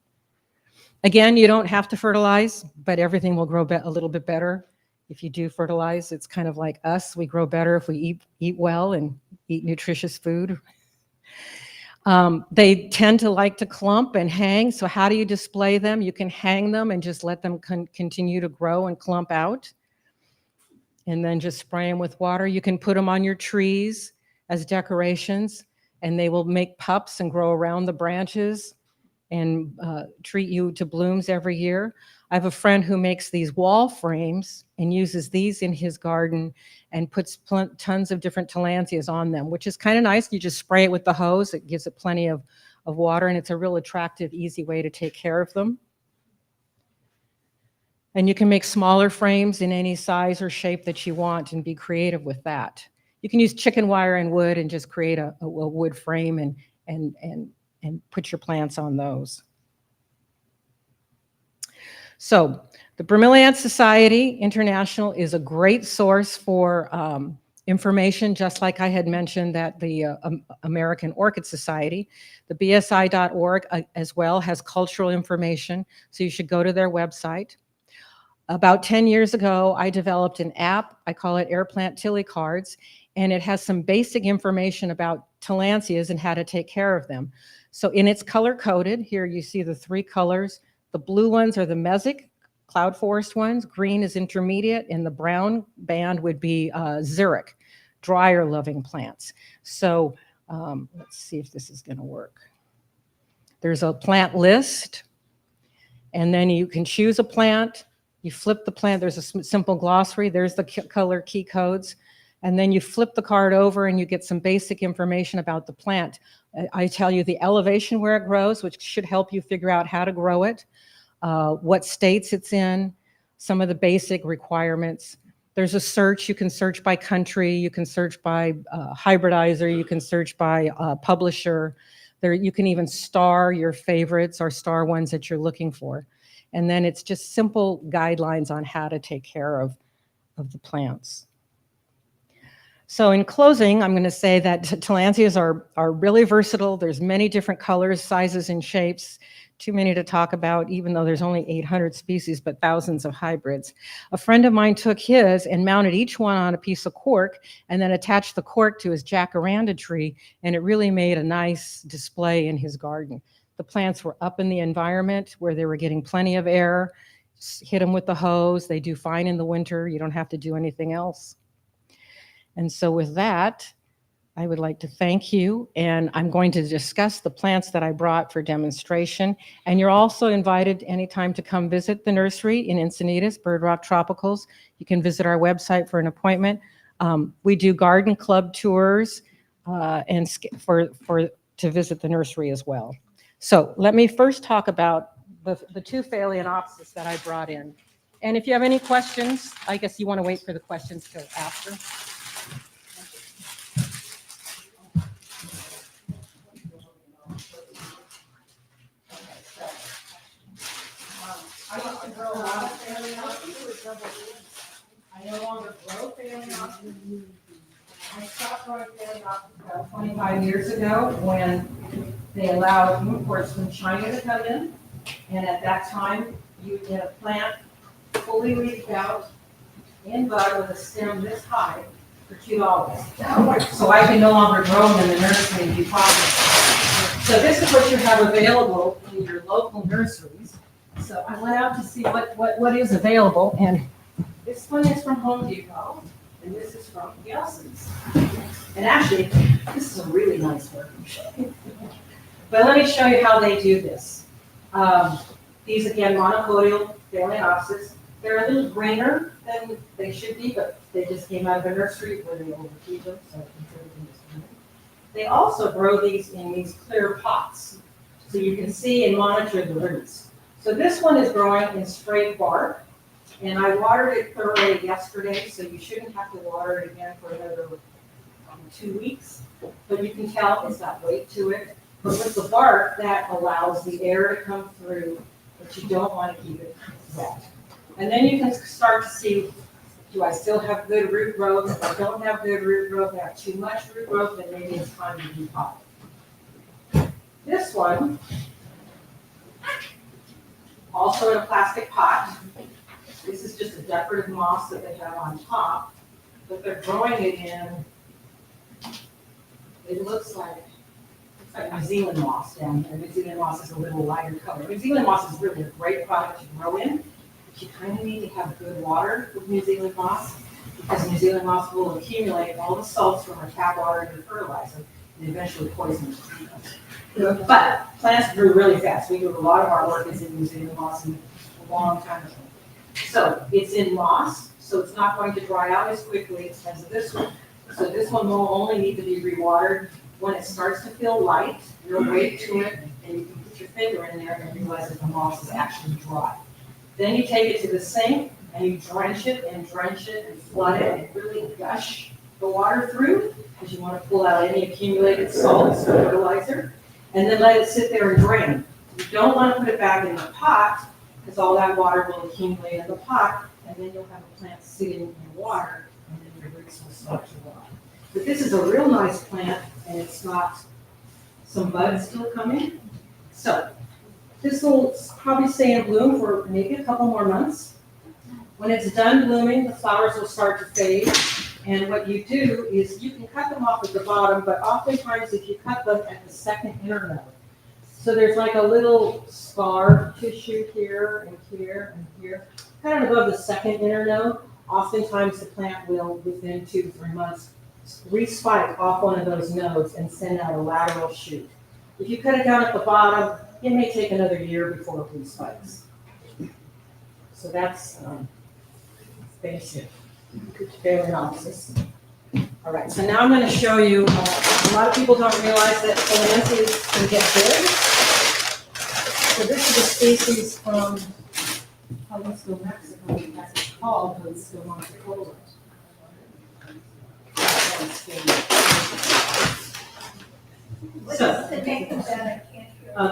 Speaker 2: Again, you don't have to fertilize, but everything will grow a little bit better if you do fertilize. It's kind of like us. We grow better if we eat well and eat nutritious food. They tend to like to clump and hang. So how do you display them? You can hang them and just let them continue to grow and clump out. And then just spray them with water. You can put them on your trees as decorations, and they will make pups and grow around the branches and treat you to blooms every year. I have a friend who makes these wall frames and uses these in his garden and puts tons of different tillandsias on them, which is kind of nice. You just spray it with the hose. It gives it plenty of water, and it's a real attractive, easy way to take care of them. And you can make smaller frames in any size or shape that you want and be creative with that. You can use chicken wire and wood and just create a wood frame and put your plants on those. So the Bromeliad Society International is a great source for information, just like I had mentioned that the American Orchid Society. The BSI.org as well has cultural information, so you should go to their website. About 10 years ago, I developed an app. I call it Air Plant Tilly Cards, and it has some basic information about tillandsias and how to take care of them. So in it's color-coded, here you see the 3 colors. The blue ones are the mesic, cloud forest ones. Green is intermediate, and the brown band would be xeric, drier-loving plants. So let's see if this is going to work. There's a plant list, and then you can choose a plant. You flip the plant. There's a simple glossary. There's the color key codes. And then you flip the card over and you get some basic information about the plant. I tell you the elevation where it grows, which should help you figure out how to grow it, what states it's in, some of the basic requirements. There's a search. You can search by country. You can search by hybridizer. You can search by publisher. You can even star your favorites or star ones that you're looking for. And then it's just simple guidelines on how to take care of the plants. So in closing, I'm going to say that tillandsias are really versatile. There's many different colors, sizes, and shapes. Too many to talk about, even though there's only 800 species, but thousands of hybrids. A friend of mine took his and mounted each one on a piece of cork and then attached the cork to his jacaranda tree, and it really made a nice display in his garden. The plants were up in the environment where they were getting plenty of air. Just hit them with the hose. They do fine in the winter. You don't have to do anything else. And so with that, I would like to thank you. And I'm going to discuss the plants that I brought for demonstration. And you're also invited anytime to come visit the nursery in Encinitas, Bird Rock Tropicals. You can visit our website for an appointment. We do garden club tours and to visit the nursery as well. So let me first talk about the 2 Phalaenopsis that I brought in. And if you have any questions, I guess you want to wait for the questions till after. I used to grow a lot of Phalaenopsis. I no longer grow Phalaenopsis. I stopped growing Phalaenopsis about 25 years ago when they allowed imports from China to come in. And at that time, you would get a plant fully leafed out in bud with a stem this high for $2. So I can no longer grow them in the nursery and be profitable. So this is what you have available in your local nurseries. So I went out to see what is available, and this one is from Home Depot, and this is from Gelson's. And actually, this is a really nice one. But let me show you how they do this. These, again, monopodial Phalaenopsis. They're a little greener than they should be, but they just came out of the nursery where they overfeed them, so everything is green. They also grow these in these clear pots, so you can see and monitor the roots. So this one is growing in straight bark, and I watered it thoroughly yesterday, so you shouldn't have to water it again for another 2 weeks. But you can tell it's got weight to it. But with the bark, that allows the air to come through, but you don't want to keep it wet. And then you can start to see, do I still have good root growth? If I don't have good root growth, I have too much root growth, then maybe it's time to repot. This one, also in a plastic pot. This is just a decorative moss that they have on top, but they're growing it in, it looks like New Zealand moss down there. New Zealand moss is a little lighter color. New Zealand moss is really a great product to grow in, but you kind of need to have good water with New Zealand moss, because New Zealand moss will accumulate all the salts from our tap water and fertilizer and eventually poison the plants. But plants grew really fast. We grew a lot of our orchids in New Zealand moss a long time ago. So it's in moss, so it's not going to dry out as quickly as this one. So this one will only need to be rewatered when it starts to feel light. You'll wait to it, and you can put your finger in there and realize that the moss is actually dry. Then you take it to the sink and you drench it and flood it and really gush the water through, because you want to pull out any accumulated salts or fertilizer, and then let it sit there and drain. You don't want to put it back in the pot, because all that water will accumulate in the pot, and then you'll have a plant sitting in water, and then your roots will start to rot. But this is a real nice plant, and it's got some buds still coming. So this will probably stay in bloom for maybe a couple more months. When it's done blooming, the flowers will start to fade. And what you do is you can cut them off at the bottom, but oftentimes if you cut them at the second internode, so there's like a little scar tissue here and here and here, kind of above the second internode, oftentimes the plant will, within 2 to 3 months, respike off one of those nodes and send out a lateral shoot. If you cut it down at the bottom, it may take another year before it respikes. So that's basic phalaenopsis. All right, so now I'm going to show you, a lot of people don't realize that phalaenopsis can get big. So this is a species from Jalisco, Mexico, as it's called, Jalisco monticola. So,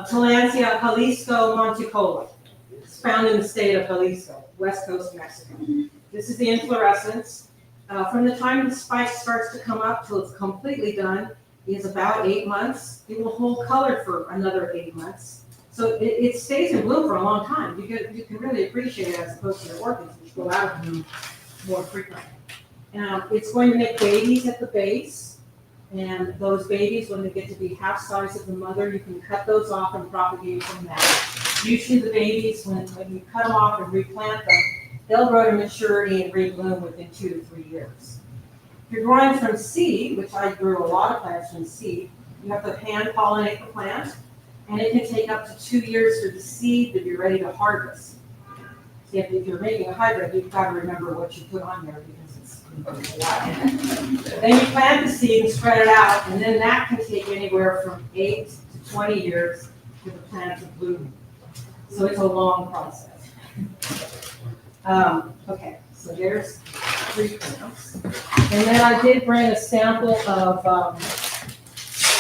Speaker 2: Tillandsia Jalisco monticola. It's found in the state of Jalisco, west coast of Mexico. This is the inflorescence. From the time the spike starts to come up till it's completely done is about 8 months. It will hold color for another 8 months. So it stays in bloom for a long time. You can really appreciate it as opposed to your orchids, which go out of bloom more frequently. It's going to make babies at the base. And those babies, when they get to be half size of the mother, you can cut those off and propagate from that. Usually the babies, when you cut them off and replant them, they'll grow to maturity and rebloom within 2 to 3 years. If you're growing from seed, which I grew a lot of plants from seed, you have to hand pollinate the plant, and it can take up to 2 years for the seed to be ready to harvest. See, if you're making a hybrid, you've got to remember what you put on there because it's a lot. Then you plant the seed and spread it out, and then that can take anywhere from 8 to 20 years for the plant to bloom. So it's a long process. Okay, so there's 3 plants. And then I did bring a sample of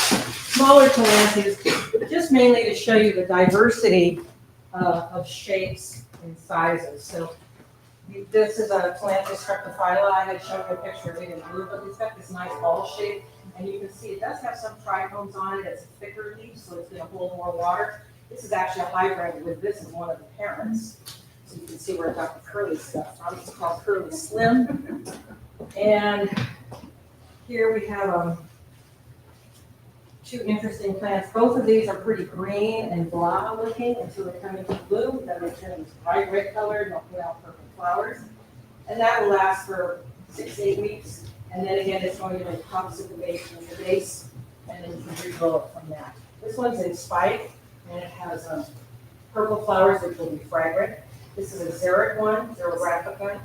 Speaker 2: smaller tillandsias, just mainly to show you the diversity of shapes and sizes. So this is a Tillandsia streptophylla. I had shown you a picture of it in blue, but it's got this nice ball shape. And you can see it does have some trichomes on it. It's a thicker leaf, so it's going to hold more water. This is actually a hybrid with this as one of the parents. So you can see where it got the curly stuff from. It's called Curly Slim. And here we have 2 interesting plants. Both of these are pretty green and blah looking until they come into bloom. Then they turn this bright red color and they'll put out purple flowers. And that will last for 6 to 8 weeks. And then again, it's going to make puffs at the base, and then you can regrow it from that. This one's in spike, and it has purple flowers which will be fragrant. This is a xeric one, Xerographica.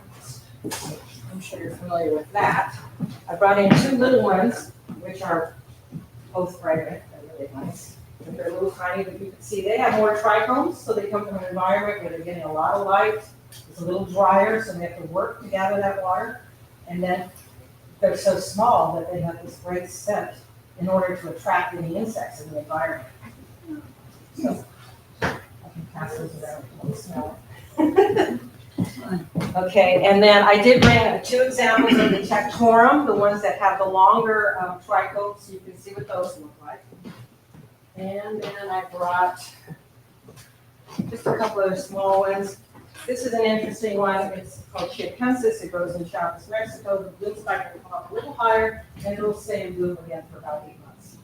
Speaker 2: I'm sure you're familiar with that. I brought in 2 little ones, which are both fragrant. They're really nice. They're little tiny, but you can see they have more trichomes, so they come from an environment where they're getting a lot of light. It's a little drier, so they have to work to gather that water. And then they're so small that they have this great scent in order to attract any insects in the environment. So, I can pass those around if you smell it. Okay, and then I did bring 2 examples of the tectorum, the ones that have the longer trichomes, so you can see what those look like. And then I brought just a couple of small ones. This is an interesting one. It's called chiapensis. It grows in Chiapas, Mexico. The bloom cycle will come up a little higher, and it'll stay in bloom again for about 8 months.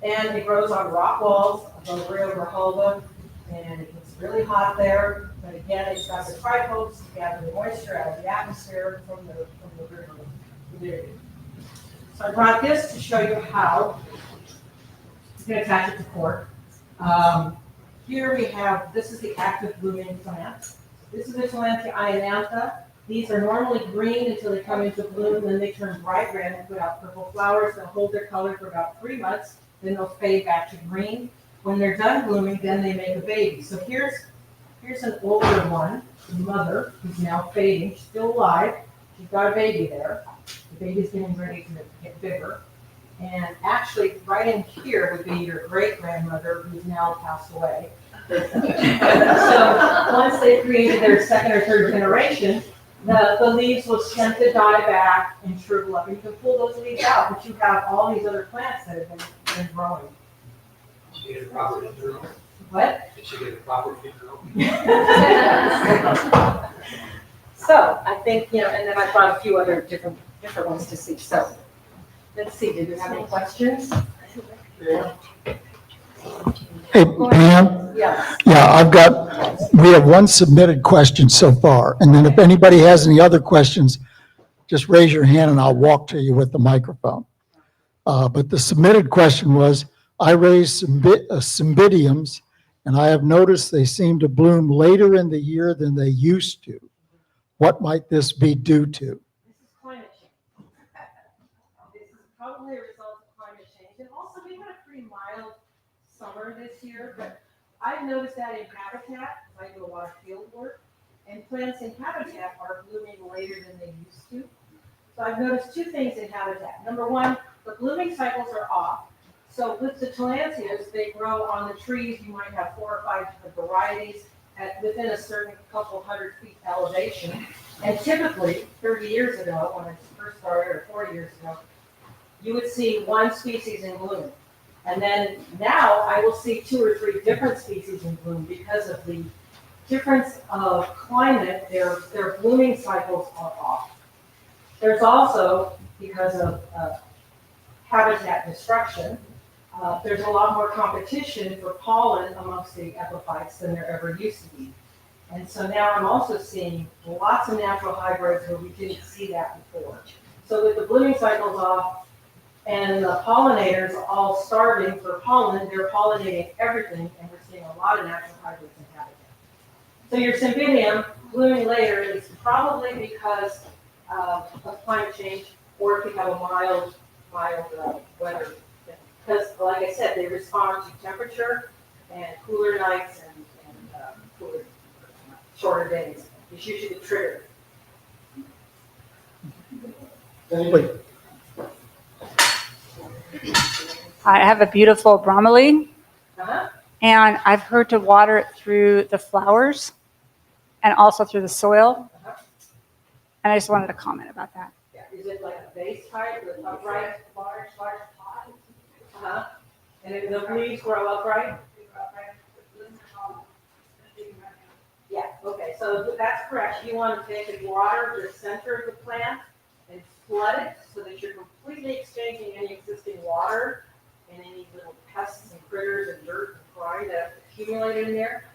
Speaker 2: And it grows on rock walls above Rio Grijalva, and it gets really hot there. But again, it's got the trichomes to gather the moisture out of the atmosphere from the river humidity. So I brought this to show you how you can attach it to cork. Here we have, this is the active blooming plant. This is the Tillandsia ionantha. These are normally green until they come into bloom, then they turn bright red and put out purple flowers. They'll hold their color for about 3 months, then they'll fade back to green. When they're done blooming, then they make a baby. So here's an older one, the mother, who's now fading, she's still alive. She's got a baby there. The baby's getting ready to get bigger. And actually, right in here would be your great-grandmother, who's now passed away. So once they've created their 2nd or 3rd generation, the leaves will tend to die back and shrivel up. And you can pull those leaves out, but you have all these other plants that have been growing.
Speaker 3: Did she get a proper funeral?
Speaker 2: What?
Speaker 3: Did she get a proper funeral?
Speaker 2: So I think, and then I brought a few other different ones to see. So let's see, did you have any questions?
Speaker 4: Hey, Pam?
Speaker 2: Yes.
Speaker 4: Yeah, we have one submitted question so far, and then if anybody has any other questions, just raise your hand and I'll walk to you with the microphone. But the submitted question was, I raised cymbidiums, and I have noticed they seem to bloom later in the year than they used to. What might this be due to?
Speaker 2: This is climate change. This is probably a result of climate change. And also, we had a pretty mild summer this year, but I've noticed that in habitat, I do a lot of field work, and plants in habitat are blooming later than they used to. So I've noticed 2 things in habitat. Number 1, the blooming cycles are off. So with the Tillandsias, they grow on the trees. You might have 4 or 5 different varieties within a certain couple 100 feet elevation. And typically, 30 years ago, when I first started, or 40 years ago, you would see 1 species in bloom. And then now I will see 2 or 3 different species in bloom because of the difference of climate. Their blooming cycles are off. There's also, because of habitat destruction, there's a lot more competition for pollen amongst the epiphytes than there ever used to be. And so now I'm also seeing lots of natural hybrids where we didn't see that before. So with the blooming cycles off and the pollinators all starving for pollen, they're pollinating everything, and we're seeing a lot of natural hybrids in habitat. So your cymbidium blooming later is probably because of climate change, or if you have a mild weather. Because, like I said, they respond to temperature and cooler nights and cooler, shorter days. It's usually the trigger.
Speaker 4: Wait,
Speaker 5: I have a beautiful bromeliad,
Speaker 2: Uh-huh.
Speaker 5: and I've heard to water it through the flowers and also through the soil.
Speaker 2: Uh-huh.
Speaker 5: And I just wanted to comment about that.
Speaker 2: Yeah. Is it like a vase type with upright, large pot? Uh-huh. And if the leaves grow upright? Yeah, okay, so that's correct. You want to take and water the center of the plant and flood it so that you're completely exchanging any existing water and any little pests and critters and dirt and grime that have accumulated in there.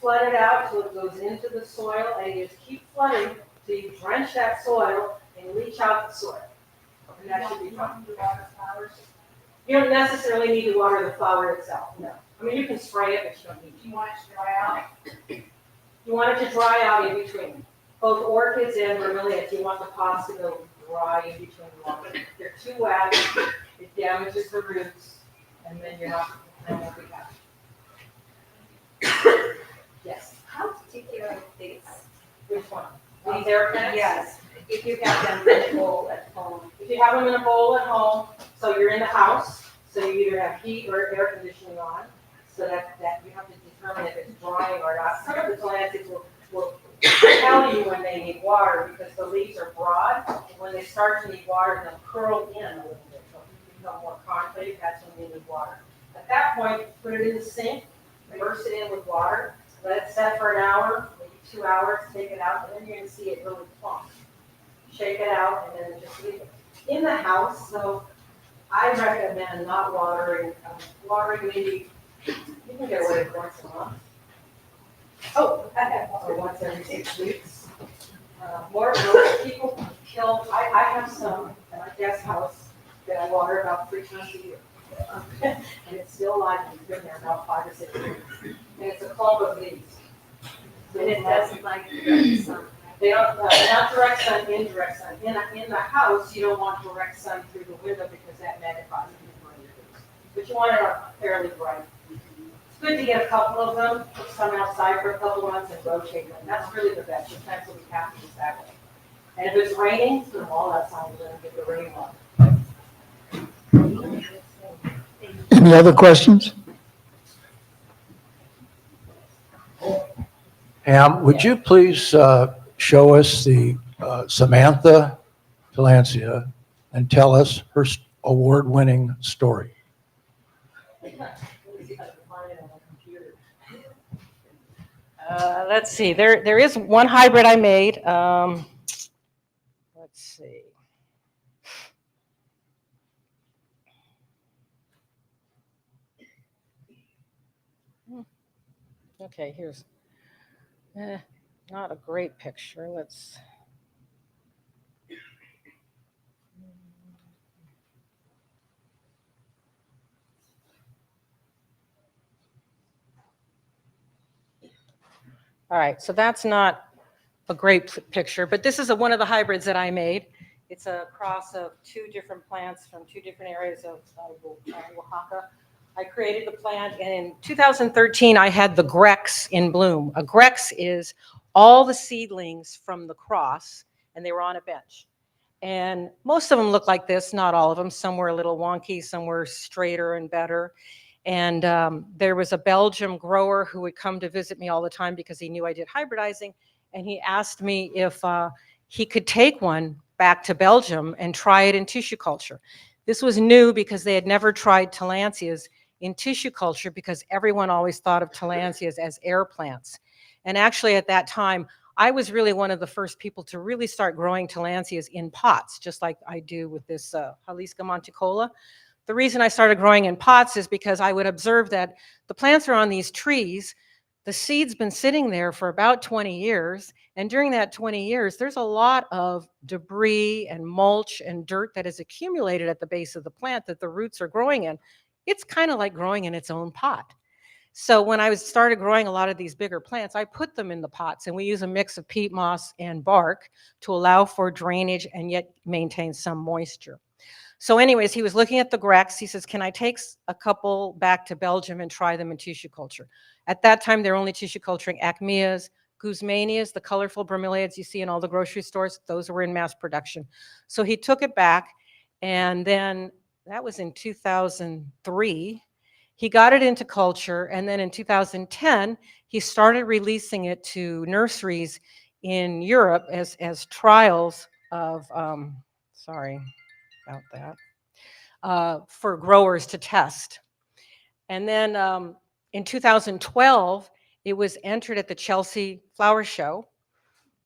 Speaker 2: Flood it out so it goes into the soil, and you just keep flooding till you drench that soil and leach out the soil. And that should be fine. You don't necessarily need to water the flower itself, no. I mean, you can spray it, but you don't need to.
Speaker 6: You want it to dry out?
Speaker 2: You want it to dry out in between. Both orchids and bromeliads, you want the pots to go dry in between water. If they're too wet, it damages the roots, and then you're not And I won't be happy. Yes.
Speaker 6: How to take care of these?
Speaker 2: Which one? These air plants?
Speaker 6: Yes, if you have them in a bowl at home.
Speaker 2: If you have them in a bowl at home, so you're in the house, so you either have heat or air conditioning on, so that you have to determine if it's drying or not. Some of the plants will tell you when they need water because the leaves are broad, and when they start to need water, they'll curl in a little bit, so become more concave, that's when they need water. At that point, put it in the sink, immerse it in with water, let it set for an hour, maybe 2 hours, take it out, and then you're gonna see it really plump. Shake it out, and then just leave it. In the house, though, I recommend not watering, watering maybe, you can get away with once a month.
Speaker 6: Oh, I have
Speaker 2: Or
Speaker 6: one.
Speaker 2: once every 6 weeks. Most people kill, I have some in my guest house that I water about 3 times a year. And it's still alive, and it's been there about 5 or 6 years. And it's a clump of leaves.
Speaker 6: And it doesn't like the sun.
Speaker 2: They don't, not direct sun, indirect sun. In the house, you don't want direct sun through the window because that magnifies it. But you want it fairly bright. It's good to get a couple of them, put some outside for a couple months and rotate them. That's really the best. Your plants will be happy that way. And if it's raining, put them all outside and let them get the rain water.
Speaker 4: Any other questions?
Speaker 7: Pam, would you please show us the Samantha Tillandsia and tell us her award-winning story?
Speaker 2: Let's see, there is one hybrid I made. Let's see. Okay, here's, not a great picture. Let's. All right, so that's not a great picture, but this is one of the hybrids that I made. It's a cross of 2 different plants from 2 different areas of Oaxaca. I created the plant, and in 2013, I had the Grex in bloom. A Grex is all the seedlings from the cross, and they were on a bench. And most of them look like this, not all of them. Some were a little wonky, some were straighter and better. And there was a Belgium grower who would come to visit me all the time because he knew I did hybridizing. And he asked me if he could take one back to Belgium and try it in tissue culture. This was new because they had never tried Tillandsias in tissue culture because everyone always thought of Tillandsias as air plants. And actually at that time, I was really one of the first people to really start growing Tillandsias in pots, just like I do with this Jalisca monticola. The reason I started growing in pots is because I would observe that the plants are on these trees, the seed's been sitting there for about 20 years, and during that 20 years, there's a lot of debris and mulch and dirt that is accumulated at the base of the plant that the roots are growing in. It's kind of like growing in its own pot. So when I started growing a lot of these bigger plants, I put them in the pots, and we use a mix of peat moss and bark to allow for drainage and yet maintain some moisture. So anyways, he was looking at the Grex. He says, can I take a couple back to Belgium and try them in tissue culture? At that time, they're only tissue culturing Acmeas, Guzmanias, the colorful bromeliads you see in all the grocery stores. Those were in mass production. So he took it back, and then that was in 2003. He got it into culture, and then in 2010, he started releasing it to nurseries in Europe as trials of, sorry about that, for growers to test. And then in 2012, it was entered at the Chelsea Flower Show,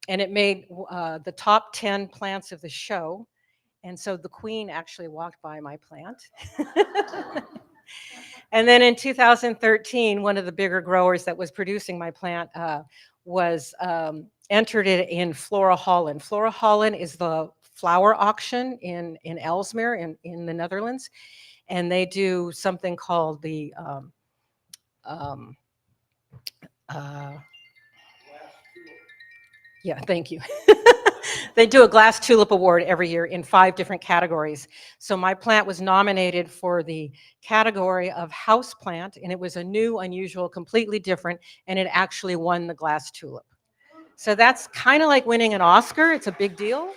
Speaker 2: and it made the top 10 plants of the show. And so the queen actually walked by my plant. And then in 2013, one of the bigger growers that was producing my plant was entered it in Flora Holland. Flora Holland is the flower auction in Ellesmere in the Netherlands. And they do something called the yeah, thank you. They do a glass tulip award every year in 5 different categories. So my plant was nominated for the category of house plant, and it was a new, unusual, completely different, and it actually won the glass tulip. So that's kind of like winning an Oscar. It's a big deal.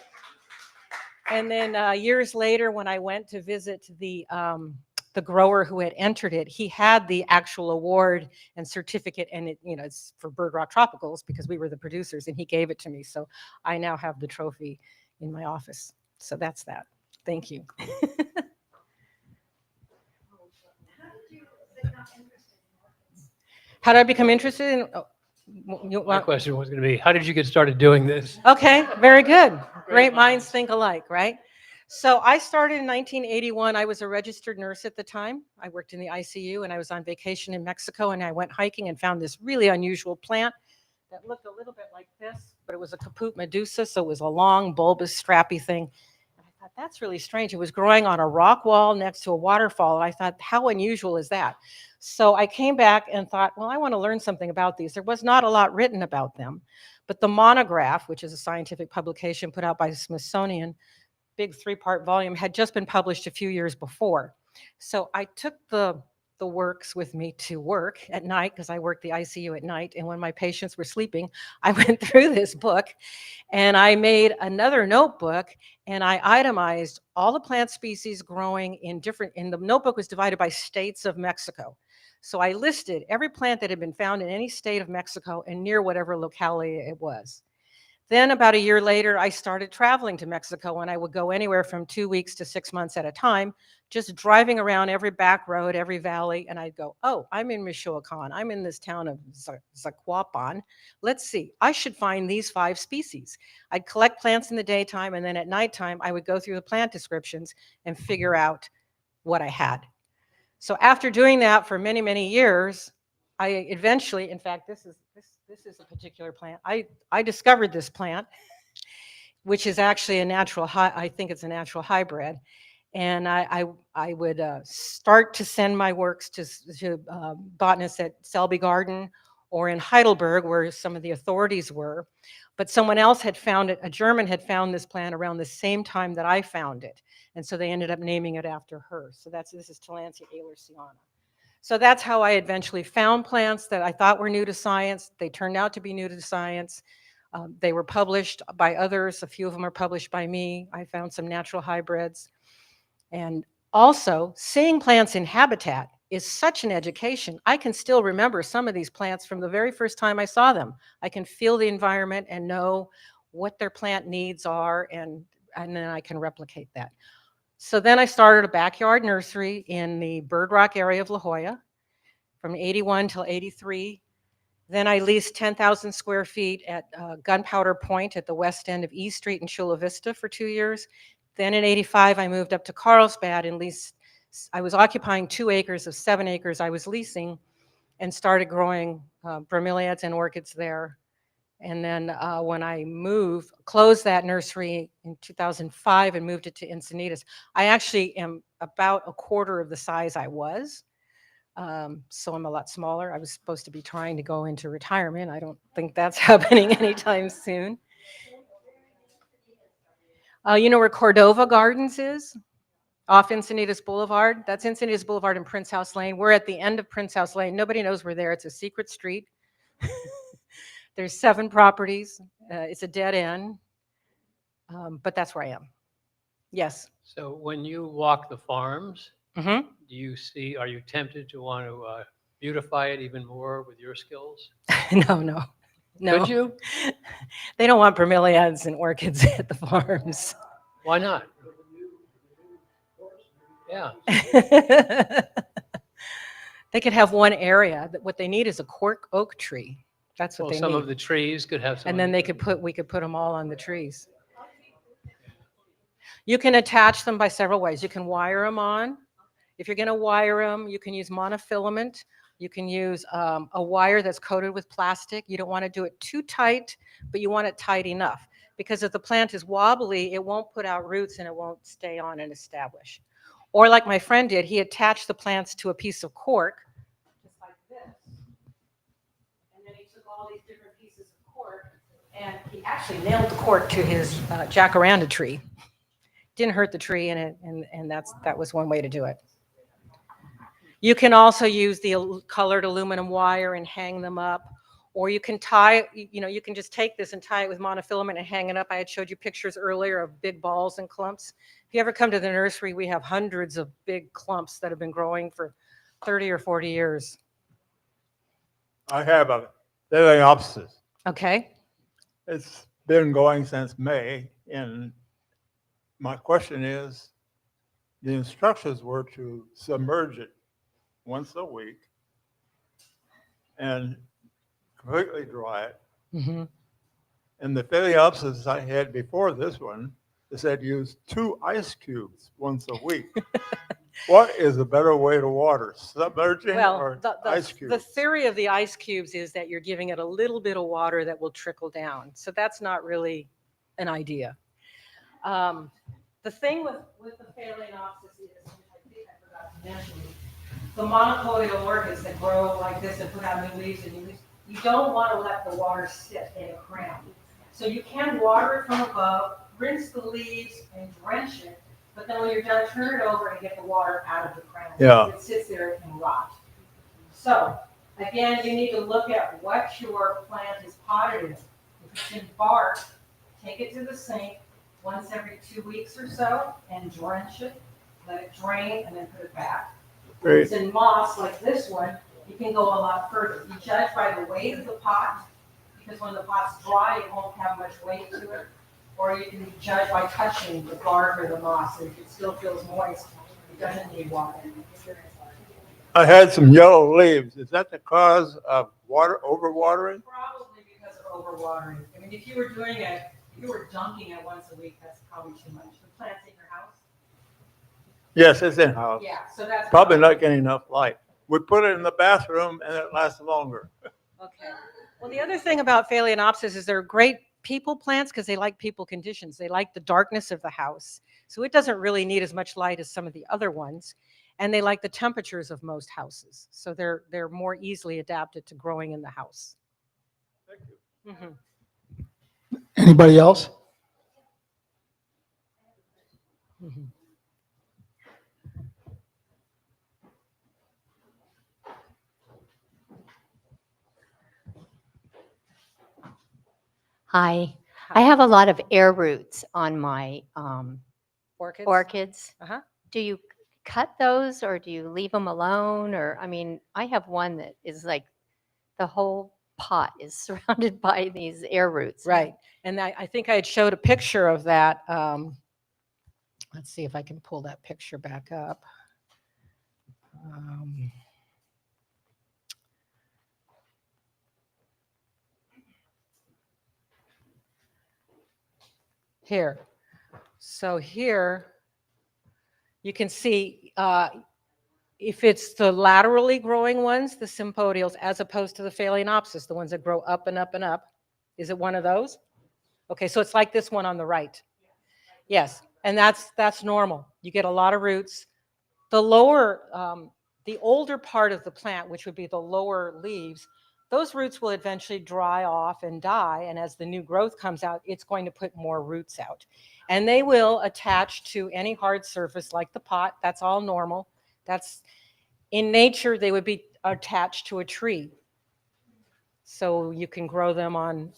Speaker 2: And then years later, when I went to visit the grower who had entered it, he had the actual award and certificate, and it, it's for Bird Rock Tropicals because we were the producers, and he gave it to me. So I now have the trophy in my office. So that's that. Thank you. How did I become interested in?
Speaker 3: My question was going to be, how did you get started doing this?
Speaker 2: Okay, very good. Great minds think alike, right? So I started in 1981. I was a registered nurse at the time. I worked in the ICU, and I was on vacation in Mexico, and I went hiking and found this really unusual plant that looked a little bit like this, but it was a caput medusa, so it was a long, bulbous, strappy thing. And I thought, that's really strange. It was growing on a rock wall next to a waterfall, and I thought, how unusual is that? So I came back and thought, well, I want to learn something about these. There was not a lot written about them, but the monograph, which is a scientific publication put out by the Smithsonian, big 3-part volume, had just been published a few years before. So I took the works with me to work at night, because I worked the ICU at night, and when my patients were sleeping, I went through this book, and I made another notebook, and I itemized all the plant species growing in the notebook was divided by states of Mexico. So I listed every plant that had been found in any state of Mexico and near whatever locality it was. Then about a year later, I started traveling to Mexico, and I would go anywhere from 2 weeks to 6 months at a time, just driving around every back road, every valley, and I'd go, oh, I'm in Michoacan. I'm in this town of Zacuapan. Let's see, I should find these 5 species. I'd collect plants in the daytime, and then at nighttime, I would go through the plant descriptions and figure out what I had. So after doing that for many, many years, I eventually, in fact, this is a particular plant. I discovered this plant, which is actually a natural, I think it's a natural hybrid. And I would start to send my works to botanists at Selby Garden or in Heidelberg, where some of the authorities were. But someone else had found it, a German had found this plant around the same time that I found it. And so they ended up naming it after her. So this is Tillandsia ehlersiana. So that's how I eventually found plants that I thought were new to science. They turned out to be new to science. They were published by others. A few of them are published by me. I found some natural hybrids. And also, seeing plants in habitat is such an education. I can still remember some of these plants from the very first time I saw them. I can feel the environment and know what their plant needs are, and then I can replicate that. So then I started a backyard nursery in the Bird Rock area of La Jolla from 81 till 83. Then I leased 10,000 square feet at Gunpowder Point at the west end of E Street in Chula Vista for 2 years. Then in 85, I moved up to Carlsbad and leased, I was occupying 2 acres of 7 acres I was leasing, and started growing bromeliads and orchids there. And then when I closed that nursery in 2005 and moved it to Encinitas, I actually am about a quarter of the size I was. So I'm a lot smaller. I was supposed to be trying to go into retirement. I don't think that's happening anytime soon. You know where Cordova Gardens is? Off Encinitas Boulevard. That's Encinitas Boulevard and Prince House Lane. We're at the end of Prince House Lane. Nobody knows we're there. It's a secret street. There's 7 properties. It's a dead end, but that's where I am. Yes.
Speaker 3: So when you walk the farms,
Speaker 2: Mm-hmm.
Speaker 3: are you tempted to want to beautify it even more with your skills?
Speaker 2: No.
Speaker 3: Could you?
Speaker 2: They don't want bromeliads and orchids at the farms.
Speaker 3: Why not? Yeah.
Speaker 2: They could have one area. What they need is a cork oak tree. That's what
Speaker 3: Well,
Speaker 2: they
Speaker 3: some
Speaker 2: need.
Speaker 3: of the trees could have some.
Speaker 2: And then we could put them all on the trees. You can attach them by several ways. You can wire them on. If you're going to wire them, you can use monofilament. You can use a wire that's coated with plastic. You don't want to do it too tight, but you want it tight enough, because if the plant is wobbly, it won't put out roots and it won't stay on and establish. Or like my friend did, he attached the plants to a piece of cork, just like this. And then he took all these different pieces of cork, and he actually actually nailed the cork to his jacaranda tree. Didn't hurt the tree, and that was one way to do it. You can also use the colored aluminum wire and hang them up, or you can tie, you can just take this and tie it with monofilament and hang it up. I had showed you pictures earlier of big balls and clumps. If you ever come to the nursery, we have hundreds of big clumps that have been growing for 30 or 40 years.
Speaker 8: I have a Phalaenopsis.
Speaker 2: Okay.
Speaker 8: It's been going since May, and my question is, the instructions were to submerge it once a week and completely dry it.
Speaker 2: Mm-hmm.
Speaker 8: And the Phalaenopsis I had before this one, it said use 2 ice cubes once a week. What is a better way to water, submerging or ice cubes?
Speaker 2: The theory of the ice cubes is that you're giving it a little bit of water that will trickle down. So that's not really an idea. The thing with the Phalaenopsis is, I think I forgot to mention, the monopodial orchids that grow like this and put out new leaves and new leaves, you don't want to let the water sit in a crown. So you can water it from above, rinse the leaves and drench it, but then when you're done, turn it over and get the water out of the crown.
Speaker 8: Yeah.
Speaker 2: It sits there and rot. So again, you need to look at what your plant is potted in. If it's in bark, take it to the sink once every 2 weeks or so and drench it, let it drain, and then put it back. If
Speaker 8: Great.
Speaker 2: it's in moss like this one, you can go a lot further. You judge by the weight of the pot, because when the pot's dry, it won't have much weight to it. Or you can judge by touching the bark or the moss, and if it still feels moist, it doesn't need water.
Speaker 8: I had some yellow leaves. Is that the cause of overwatering?
Speaker 2: Probably because of overwatering. I mean, if you were doing it, if you were dunking it once a week, that's probably too much. The plant's in your house?
Speaker 8: Yes, it's in house.
Speaker 2: Yeah, so that's
Speaker 8: Probably not getting enough light. We put it in the bathroom and it lasts longer.
Speaker 2: okay. Well, the other thing about Phalaenopsis is they're great people plants because they like people conditions. They like the darkness of the house. So it doesn't really need as much light as some of the other ones. And they like the temperatures of most houses. So they're more easily adapted to growing in the house.
Speaker 8: Thank you.
Speaker 2: Mm-hmm.
Speaker 4: Anybody else?
Speaker 2: Mm-hmm.
Speaker 9: Hi. I have a lot of air roots on my
Speaker 2: Orchids?
Speaker 9: orchids.
Speaker 2: Uh-huh.
Speaker 9: Do you cut those or do you leave them alone? Or, I mean, I have one that is like the whole pot is surrounded by these air roots.
Speaker 2: Right. And I think I had showed a picture of that. Let's see if I can pull that picture back up. Here. So here you can see if it's the laterally growing ones, the sympodials, as opposed to the Phalaenopsis, the ones that grow up and up and up. Is it one of those? Okay, so it's like this one on the right. Yes, and that's normal. You get a lot of roots. The lower, the older part of the plant, which would be the lower leaves, those roots will eventually dry off and die. And as the new growth comes out, it's going to put more roots out. And they will attach to any hard surface like the pot. That's all normal. That's in nature, they would be attached to a tree. So you can grow them on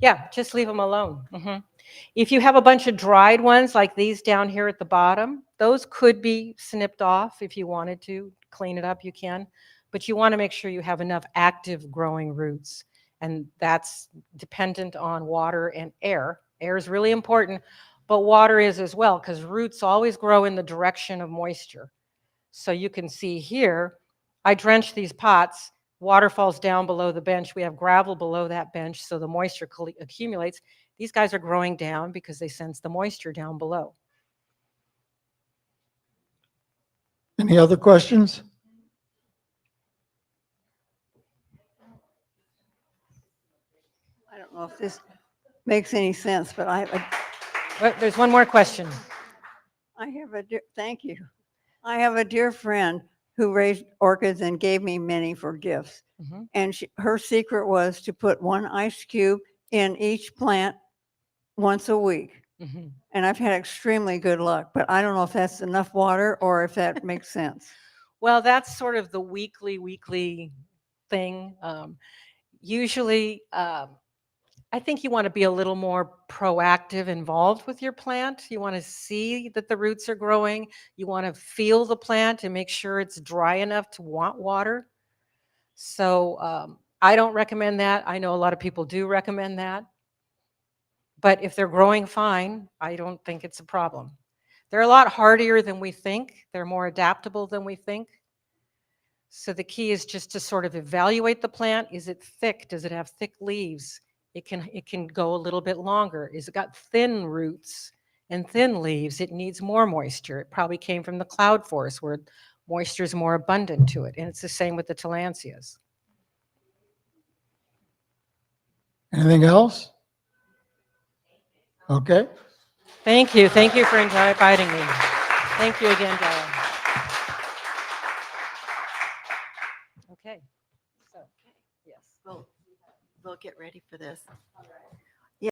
Speaker 2: yeah, just leave them alone. Mm-hmm. If you have a bunch of dried ones like these down here at the bottom, those could be snipped off if you wanted to clean it up, you can. But you want to make sure you have enough active growing roots. And that's dependent on water and air. Air is really important, but water is as well, because roots always grow in the direction of moisture. So you can see here, I drench these pots, water falls down below the bench. We have gravel below that bench, so the moisture accumulates. These guys are growing down because they sense the moisture down below.
Speaker 4: Any other questions?
Speaker 10: I don't know if this makes any sense, but
Speaker 2: Well, there's one more question.
Speaker 10: thank you. I have a dear friend who raised orchids and gave me many for gifts.
Speaker 2: Mhm.
Speaker 10: And her secret was to put 1 ice cube in each plant once a week.
Speaker 2: Mhm.
Speaker 10: And I've had extremely good luck, but I don't know if that's enough water or if that makes sense.
Speaker 2: Well, that's sort of the weekly thing. Usually, I think you want to be a little more proactive, involved with your plant. You want to see that the roots are growing. You want to feel the plant and make sure it's dry enough to want water. So I don't recommend that. I know a lot of people do recommend that. But if they're growing fine, I don't think it's a problem. They're a lot hardier than we think. They're more adaptable than we think. So the key is just to sort of evaluate the plant. Is it thick? Does it have thick leaves? It can go a little bit longer. Is it got thin roots and thin leaves? It needs more moisture. It probably came from the cloud forest where moisture is more abundant to it. And it's the same with the tillandsias.
Speaker 4: Anything else? Okay.
Speaker 2: Thank you. Thank you for inviting me. Thank you again, Diane. Okay. So, yes.
Speaker 1: We'll get ready for this.